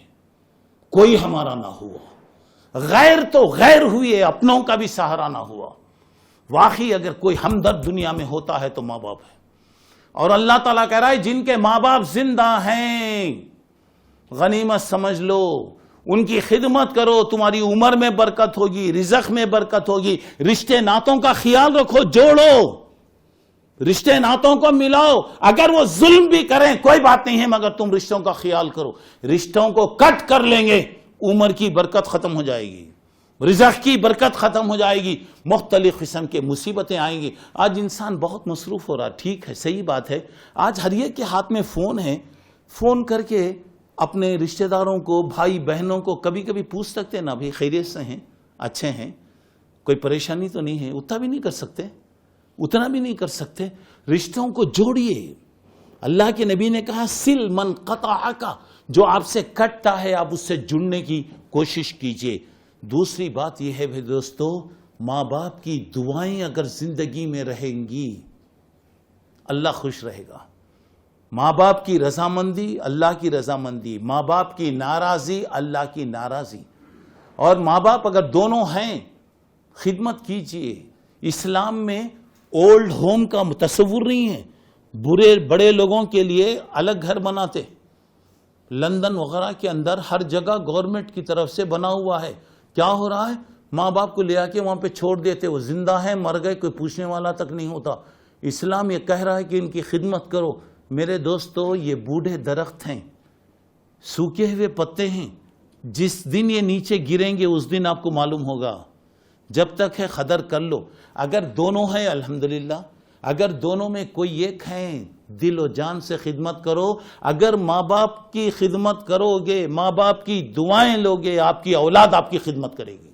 کوئی ہمارا نہ ہوا، غیر تو غیر ہوئے، اپنوں کا بھی سہارا نہ ہوا۔ واقعی اگر کوئی ہمدرد دنیا میں ہوتا ہے تو ماں باپ ہے، اور اللہ تعالیٰ کہہ رہا ہے جن کے ماں باپ زندہ ہیں غنیمت سمجھ لو، ان کی خدمت کرو، تمہاری عمر میں برکت ہوگی، رزق میں برکت ہوگی۔ رشتے ناتوں کا خیال رکھو، جوڑو، رشتے ناتوں کو ملاؤ۔ اگر وہ ظلم بھی کریں کوئی بات نہیں ہے، مگر تم رشتوں کا خیال کرو۔ رشتوں کو کٹ کر لیں گے، عمر کی برکت ختم ہو جائے گی، رزق کی برکت ختم ہو جائے گی، مختلف قسم کے مصیبتیں آئیں گی۔ آج انسان بہت مصروف ہو رہا، ٹھیک ہے، صحیح بات ہے۔ آج ہر ایک کے ہاتھ میں فون ہے، فون کر کے اپنے رشتہ داروں کو، بھائی بہنوں کو کبھی کبھی پوچھ سکتے ہیں نا، بھائی خیریت سے ہیں، اچھے ہیں، کوئی پریشانی تو نہیں ہے؟ اتنا بھی نہیں کر سکتے، اتنا بھی نہیں کر سکتے۔ رشتوں کو جوڑیے۔ اللہ کے نبی نے کہا سل من قطعک، جو آپ سے کٹتا ہے آپ اس سے جڑنے کی کوشش کیجئے۔ دوسری بات یہ ہے دوستو، ماں باپ کی دعائیں اگر زندگی میں رہیں گی اللہ خوش رہے گا۔ ماں باپ کی رضامندی اللہ کی رضامندی، ماں باپ کی ناراضی اللہ کی ناراضی۔ اور ماں باپ اگر دونوں ہیں خدمت کیجئے۔ اسلام میں اولڈ ہوم کا تصور نہیں ہے، بڑے لوگوں کے لیے الگ گھر بناتے، لندن وغیرہ کے اندر ہر جگہ گورنمنٹ کی طرف سے بنا ہوا ہے۔ کیا ہو رہا ہے؟ ماں باپ کو لے آ کے وہاں پہ چھوڑ دیتے، وہ زندہ ہیں مر گئے کوئی پوچھنے والا تک نہیں ہوتا۔ اسلام یہ کہہ رہا ہے کہ ان کی خدمت کرو۔ میرے دوستو یہ بوڑھے درخت ہیں، سوکھے ہوئے پتے ہیں، جس دن یہ نیچے گریں گے اس دن آپ کو معلوم ہوگا۔ جب تک ہے قدر کر لو۔ اگر دونوں ہیں الحمدللہ، اگر دونوں میں کوئی ایک ہے دل و جان سے خدمت کرو۔ اگر ماں باپ کی خدمت کرو گے، ماں باپ کی دعائیں لوگے، آپ کی اولاد آپ کی خدمت کرے گی،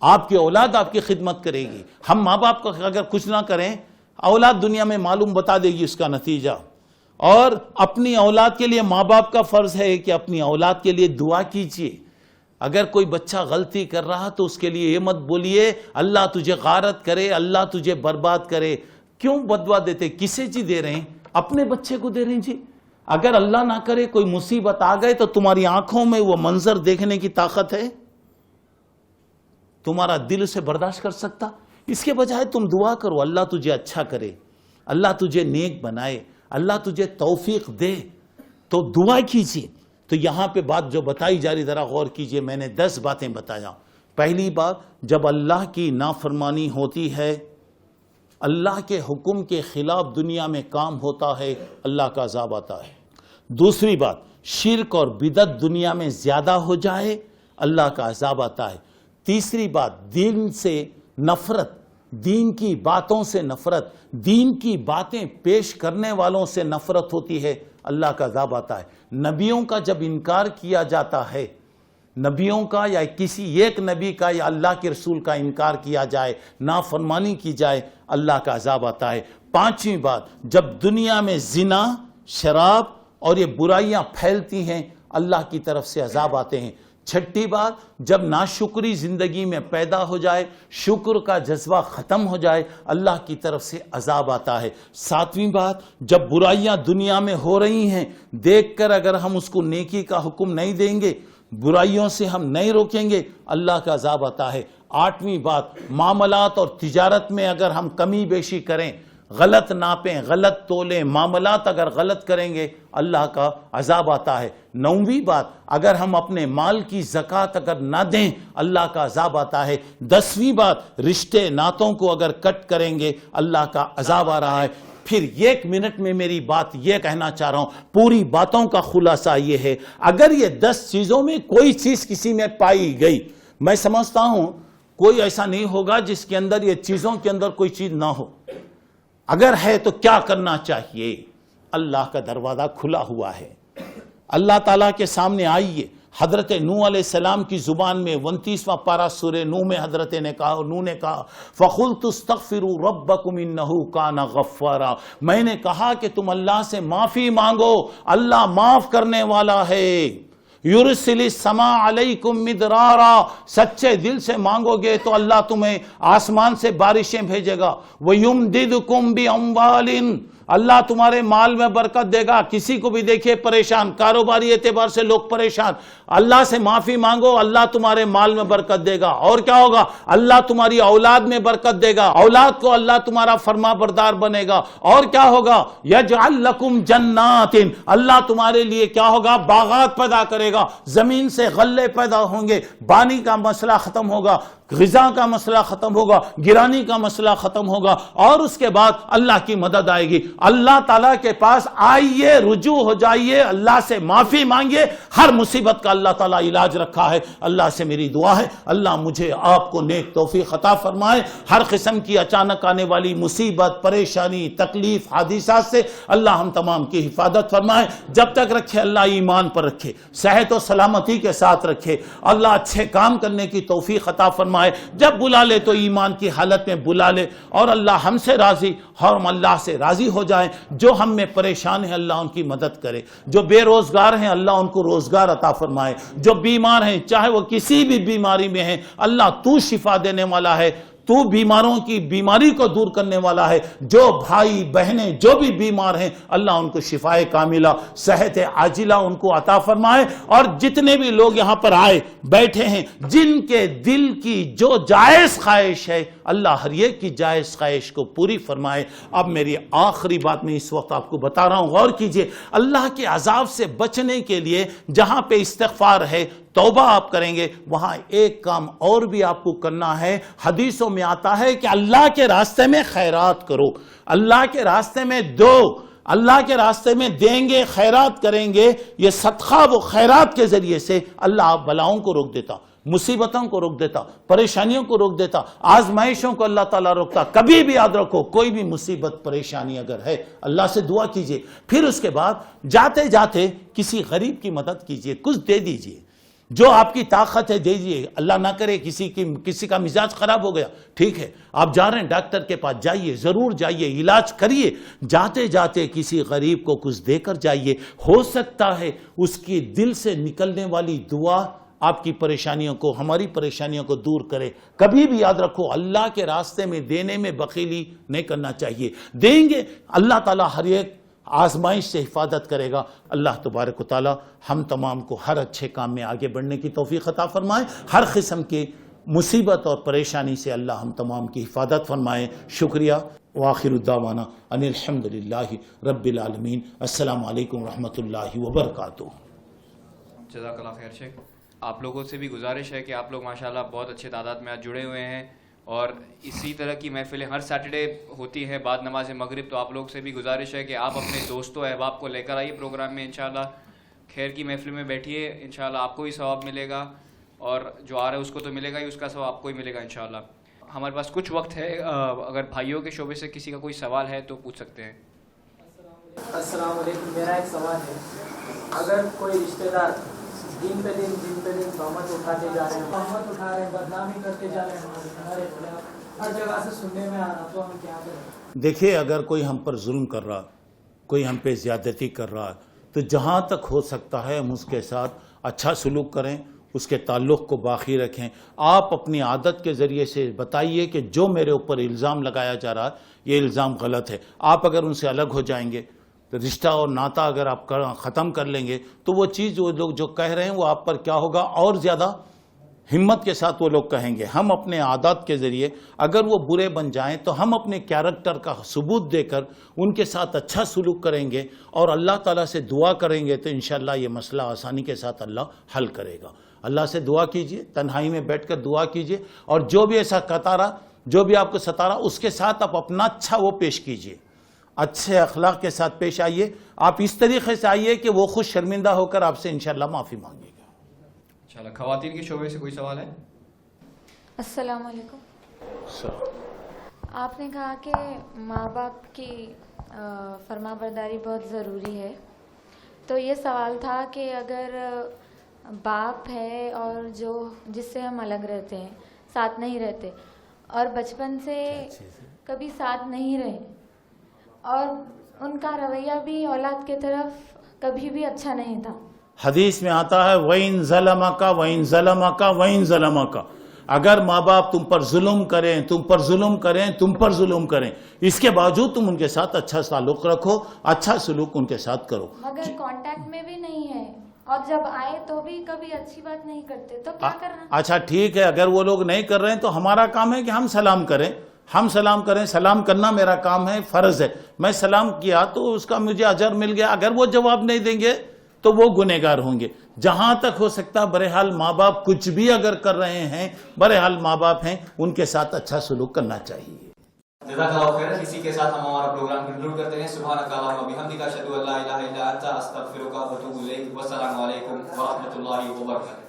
آپ کی اولاد آپ کی خدمت کرے گی۔ ہم ماں باپ کو اگر کچھ نہ کریں، اولاد دنیا میں معلوم بتا دے گی اس کا نتیجہ۔ اور اپنی اولاد کے لیے ماں باپ کا فرض ہے کہ اپنی اولاد کے لیے دعا کیجئے۔ اگر کوئی بچہ غلطی کر رہا تو اس کے لیے یہ مت بولیے اللہ تجھے غارت کرے، اللہ تجھے برباد کرے۔ کیوں بددعا دیتے؟ کسے جی دے رہے ہیں؟ اپنے بچے کو دے رہے ہیں جی۔ اگر اللہ نہ کرے کوئی مصیبت آ گئے تو تمہاری آنکھوں میں وہ منظر دیکھنے کی طاقت ہے؟ تمہارا دل اسے برداشت کر سکتا؟ اس کے بجائے تم دعا کرو اللہ تجھے اچھا کرے، اللہ تجھے نیک بنائے، اللہ تجھے توفیق دے، تو دعا کیجیے۔ تو یہاں پہ بات جو بتائی جا رہی ذرا غور کیجیے، میں نے 10 باتیں بتایا۔ پہلی بات، جب اللہ کی نافرمانی ہوتی ہے، اللہ کے حکم کے خلاف دنیا میں کام ہوتا ہے، اللہ کا عذاب آتا ہے۔ دوسری بات، شرک اور بدعت دنیا میں زیادہ ہو جائے، اللہ کا عذاب آتا ہے۔ تیسری بات، دین سے نفرت، دین کی باتوں سے نفرت، دین کی باتیں پیش کرنے والوں سے نفرت ہوتی ہے، اللہ کا عذاب آتا ہے۔ نبیوں کا جب انکار کیا جاتا ہے، نبیوں کا یا کسی ایک نبی کا یا اللہ کے رسول کا انکار کیا جائے، نافرمانی کی جائے، اللہ کا عذاب آتا ہے۔ پانچویں بات، جب دنیا میں زنا، شراب اور یہ برائیاں پھیلتی ہیں، اللہ کی طرف سے عذاب آتے ہیں۔ چھٹی بات، جب ناشکری زندگی میں پیدا ہو جائے، شکر کا جذبہ ختم ہو جائے، اللہ کی طرف سے عذاب آتا ہے۔ ساتویں بات، جب برائیاں دنیا میں ہو رہی ہیں، دیکھ کر اگر ہم اس کو نیکی کا حکم نہیں دیں گے، برائیوں سے ہم نہیں روکیں گے، اللہ کا عذاب آتا ہے۔ آٹھویں بات، معاملات اور تجارت میں اگر ہم کمی بیشی کریں، غلط ناپیں، غلط تولیں، معاملات اگر غلط کریں گے، اللہ کا عذاب آتا ہے۔ نویں بات، اگر ہم اپنے مال کی زکوٰۃ اگر نہ دیں، اللہ کا عذاب آتا ہے۔ 10ویں بات، رشتے ناتوں کو اگر کٹ کریں گے، اللہ کا عذاب آ رہا ہے۔ پھر 1 منٹ میں میری بات یہ کہنا چاہ رہا ہوں، پوری باتوں کا خلاصہ یہ ہے، اگر یہ 10 چیزوں میں کوئی چیز کسی میں پائی گئی، میں سمجھتا ہوں کوئی ایسا نہیں ہوگا جس کے اندر یہ چیزوں کے اندر کوئی چیز نہ ہو۔ اگر ہے تو کیا کرنا چاہیے؟ اللہ کا دروازہ کھلا ہوا ہے، اللہ تعالیٰ کے سامنے آئیے۔ حضرت نوح علیہ السلام کی زبان میں 29واں پارہ سورہ نوح میں حضرت نوح نے کہا فَقُلْتُ اسْتَغْفِرُوا رَبَّكُمْ إِنَّهُ كَانَ غَفَّارًا، میں نے کہا کہ تم اللہ سے معافی مانگو، اللہ معاف کرنے والا ہے۔ یُرْسِلِ السَّمَاءَ عَلَيْكُمْ مِدْرَارًا، سچے دل سے مانگو گے تو اللہ تمہیں آسمان سے بارشیں بھیجے گا۔ وَيُمْدِدْكُمْ بِأَمْوَالٍ، اللہ تمہارے مال میں برکت دے گا. کسی کو بھی دیکھیے پریشان, کاروباری اعتبار سے لوگ پریشان, اللہ سے معافی مانگو, اللہ تمہارے مال میں برکت دے گا. اور کیا ہوگا؟ اللہ تمہاری اولاد میں برکت دے گا, اولاد کو اللہ تمہارا فرما بردار بنے گا. اور کیا ہوگا؟ یجعل لکم جنات, اللہ تمہارے لیے کیا ہوگا؟ باغات پیدا کرے گا, زمین سے غلے پیدا ہوں گے, پانی کا مسئلہ ختم ہوگا, غذا کا مسئلہ ختم ہوگا, گرانی کا مسئلہ ختم ہوگا, اور اس کے بعد اللہ کی مدد آئے گی. اللہ تعالیٰ کے پاس آئیے, رجوع ہو جائیے, اللہ سے معافی مانگیے. ہر مصیبت کا اللہ تعالیٰ علاج رکھا ہے. اللہ سے میری دعا ہے اللہ مجھے آپ کو نیک توفیق عطا فرمائے. ہر قسم کی اچانک آنے والی مصیبت, پریشانی, تکلیف, حادثات سے اللہ ہم تمام کی حفاظت فرمائے. جب تک رکھے اللہ ایمان پر رکھے, صحت و سلامتی کے ساتھ رکھے, اللہ اچھے کام کرنے کی توفیق عطا فرمائے. جب بلا لے تو ایمان کی حالت میں بلا لے, اور اللہ ہم سے راضی اور ہم اللہ سے راضی ہو جائیں. جو ہم میں پریشان ہیں اللہ ان کی مدد کرے, جو بے روزگار ہیں اللہ ان کو روزگار عطا فرمائے, جو بیمار ہیں چاہے وہ کسی بھی بیماری میں ہیں اللہ تو شفا دینے والا ہے, تو بیماروں کی بیماری کو دور کرنے والا ہے. جو بھائی بہنیں جو بھی بیمار ہیں اللہ ان کو شفائے کاملہ, صحت عاجلہ ان کو عطا فرمائے. اور جتنے بھی لوگ یہاں پر آئے بیٹھے ہیں, جن کے دل کی جو جائز خواہش ہے اللہ ہر ایک کی جائز خواہش کو پوری فرمائے. اب میری آخری بات میں اس وقت آپ کو بتا رہا ہوں, غور کیجئے. اللہ کے عذاب سے بچنے کے لیے جہاں پہ استغفار ہے, توبہ آپ کریں گے, وہاں ایک کام اور بھی آپ کو کرنا ہے. حدیثوں میں آتا ہے کہ اللہ کے راستے میں خیرات کرو, اللہ کے راستے میں دو, اللہ کے راستے میں دیں گے, خیرات کریں گے. یہ صدقہ و خیرات کے ذریعے سے اللہ بلاؤں کو روک دیتا, مصیبتوں کو روک دیتا, پریشانیوں کو روک دیتا, آزمائشوں کو اللہ تعالیٰ روکتا. کبھی بھی یاد رکھو, کوئی بھی مصیبت پریشانی اگر ہے اللہ سے دعا کیجئے. پھر اس کے بعد جاتے جاتے کسی غریب کی مدد کیجئے, کچھ دے دیجئے, جو آپ کی طاقت ہے دے دیجئے. اللہ نہ کرے کسی کا مزاج خراب ہو گیا, ٹھیک ہے آپ جا رہے ہیں ڈاکٹر کے پاس, جائیے, ضرور جائیے, علاج کریے. جاتے جاتے کسی غریب کو کچھ دے کر جائیے. ہو سکتا ہے اس کی دل سے نکلنے والی دعا آپ کی پریشانیوں کو, ہماری پریشانیوں کو دور کرے. کبھی بھی یاد رکھو اللہ کے راستے میں دینے میں بخیلی نہیں کرنا چاہیے. دیں گے اللہ تعالیٰ ہر ایک آزمائش سے حفاظت کرے گا. اللہ تبارک و تعالیٰ ہم تمام کو ہر اچھے کام میں آگے بڑھنے کی توفیق عطا فرمائے. ہر قسم کی مصیبت اور پریشانی سے اللہ ہم تمام کی حفاظت فرمائے. شکریہ. وآخر الدعوانا ان الحمدللہ رب العالمین. السلام علیکم ورحمۃ اللہ وبرکاتہ. جزاک اللہ خیر شیخ. آپ لوگوں سے بھی گزارش ہے کہ آپ لوگ ماشاءاللہ بہت اچھے تعداد میں آج جڑے ہوئے ہیں, اور اسی طرح کی محفلیں ہر سیٹرڈے ہوتی ہیں بعد نماز مغرب. تو آپ لوگ سے بھی گزارش ہے کہ آپ اپنے دوستوں احباب کو لے کر آئیے پروگرام میں. انشاءاللہ خیر کی محفل میں بیٹھیے, انشاءاللہ آپ کو بھی ثواب ملے گا, اور جو آ رہا ہے اس کو تو ملے گا ہی, اس کا ثواب آپ کو ہی ملے گا انشاءاللہ. ہمارے پاس کچھ وقت ہے, اگر بھائیوں کے شعبے سے کسی کا کوئی سوال ہے تو پوچھ سکتے ہیں. السلام علیکم. میرا ایک سوال ہے, اگر کوئی رشتہ دار دن پہ دن تہمت اٹھاتے جا رہے ہیں, تہمت اٹھا رہے ہیں, بدنامی کرتے جا رہے ہیں, ہمارے ہر جگہ سے سننے میں آ رہا, تو ہم کیا کریں؟ دیکھیے, اگر کوئی ہم پر ظلم کر رہا, کوئی ہم پہ زیادتی کر رہا, تو جہاں تک ہو سکتا ہے ہم اس کے ساتھ اچھا سلوک کریں, اس کے تعلق کو باقی رکھیں. آپ اپنی عادت کے ذریعے سے بتائیے کہ جو میرے اوپر الزام لگایا جا رہا ہے یہ الزام غلط ہے. آپ اگر ان سے الگ ہو جائیں گے, تو رشتہ اور ناتا اگر آپ ختم کر لیں گے, تو وہ چیز وہ لوگ جو کہہ رہے ہیں وہ آپ پر کیا ہوگا, اور زیادہ ہمت کے ساتھ وہ لوگ کہیں گے. ہم اپنے عادات کے ذریعے اگر وہ برے بن جائیں تو ہم اپنے کیریکٹر کا ثبوت دے کر ان کے ساتھ اچھا سلوک کریں گے, اور اللہ تعالیٰ سے دعا کریں گے, تو انشاءاللہ یہ مسئلہ آسانی کے ساتھ اللہ حل کرے گا. اللہ سے دعا کیجئے, تنہائی میں بیٹھ کر دعا کیجئے, اور جو بھی ایسا کتارا, جو بھی آپ کو ستارا, اس کے ساتھ آپ اپنا اچھا وہ پیش کیجئے, اچھے اخلاق کے ساتھ پیش آئیے. آپ اس طریقے سے آئیے کہ وہ خود شرمندہ ہو کر آپ سے انشاءاللہ معافی مانگے گا. انشاءاللہ. خواتین کے شعبے سے کوئی سوال ہے؟ السلام علیکم. آپ نے کہا کہ ماں باپ کی فرما برداری بہت ضروری ہے, تو یہ سوال تھا کہ اگر باپ ہے اور جس سے ہم الگ رہتے ہیں, ساتھ نہیں رہتے, اور بچپن سے کبھی ساتھ نہیں رہے, اور ان کا رویہ بھی اولاد کے طرف کبھی بھی اچھا نہیں تھا. حدیث میں آتا ہے وَإِن ظَلَمَكَ وَإِن ظَلَمَكَ وَإِن ظَلَمَكَ, اگر ماں باپ تم پر ظلم کریں تم پر ظلم کریں اس کے باوجود تم ان کے ساتھ اچھا تعلق رکھو, اچھا سلوک ان کے ساتھ کرو. مگر کانٹیکٹ میں بھی نہیں ہے اور جب آئے تو بھی کبھی اچھی بات نہیں کرتے, تو کیا کرنا؟ اچھا ٹھیک ہے, اگر وہ لوگ نہیں کر رہے ہیں تو ہمارا کام ہے کہ ہم سلام کریں. سلام کرنا میرا کام ہے, فرض ہے. میں سلام کیا تو اس کا مجھے اجر مل گیا. اگر وہ جواب نہیں دیں گے تو وہ گنہگار ہوں گے. جہاں تک ہو سکتا بہرحال ماں باپ کچھ بھی اگر کر رہے ہیں, بہرحال ماں باپ ہیں, ان کے ساتھ اچھا سلوک کرنا چاہیے. جزاک اللہ خیر. اسی کے ساتھ ہم ہمارا پروگرام کنکلوڈ کرتے ہیں. سبحانک اللہم و بحمدک اشہد ان لا الہ الا انت استغفرک و اتوب الیک. والسلام علیکم ورحمۃ اللہ وبرکاتہ.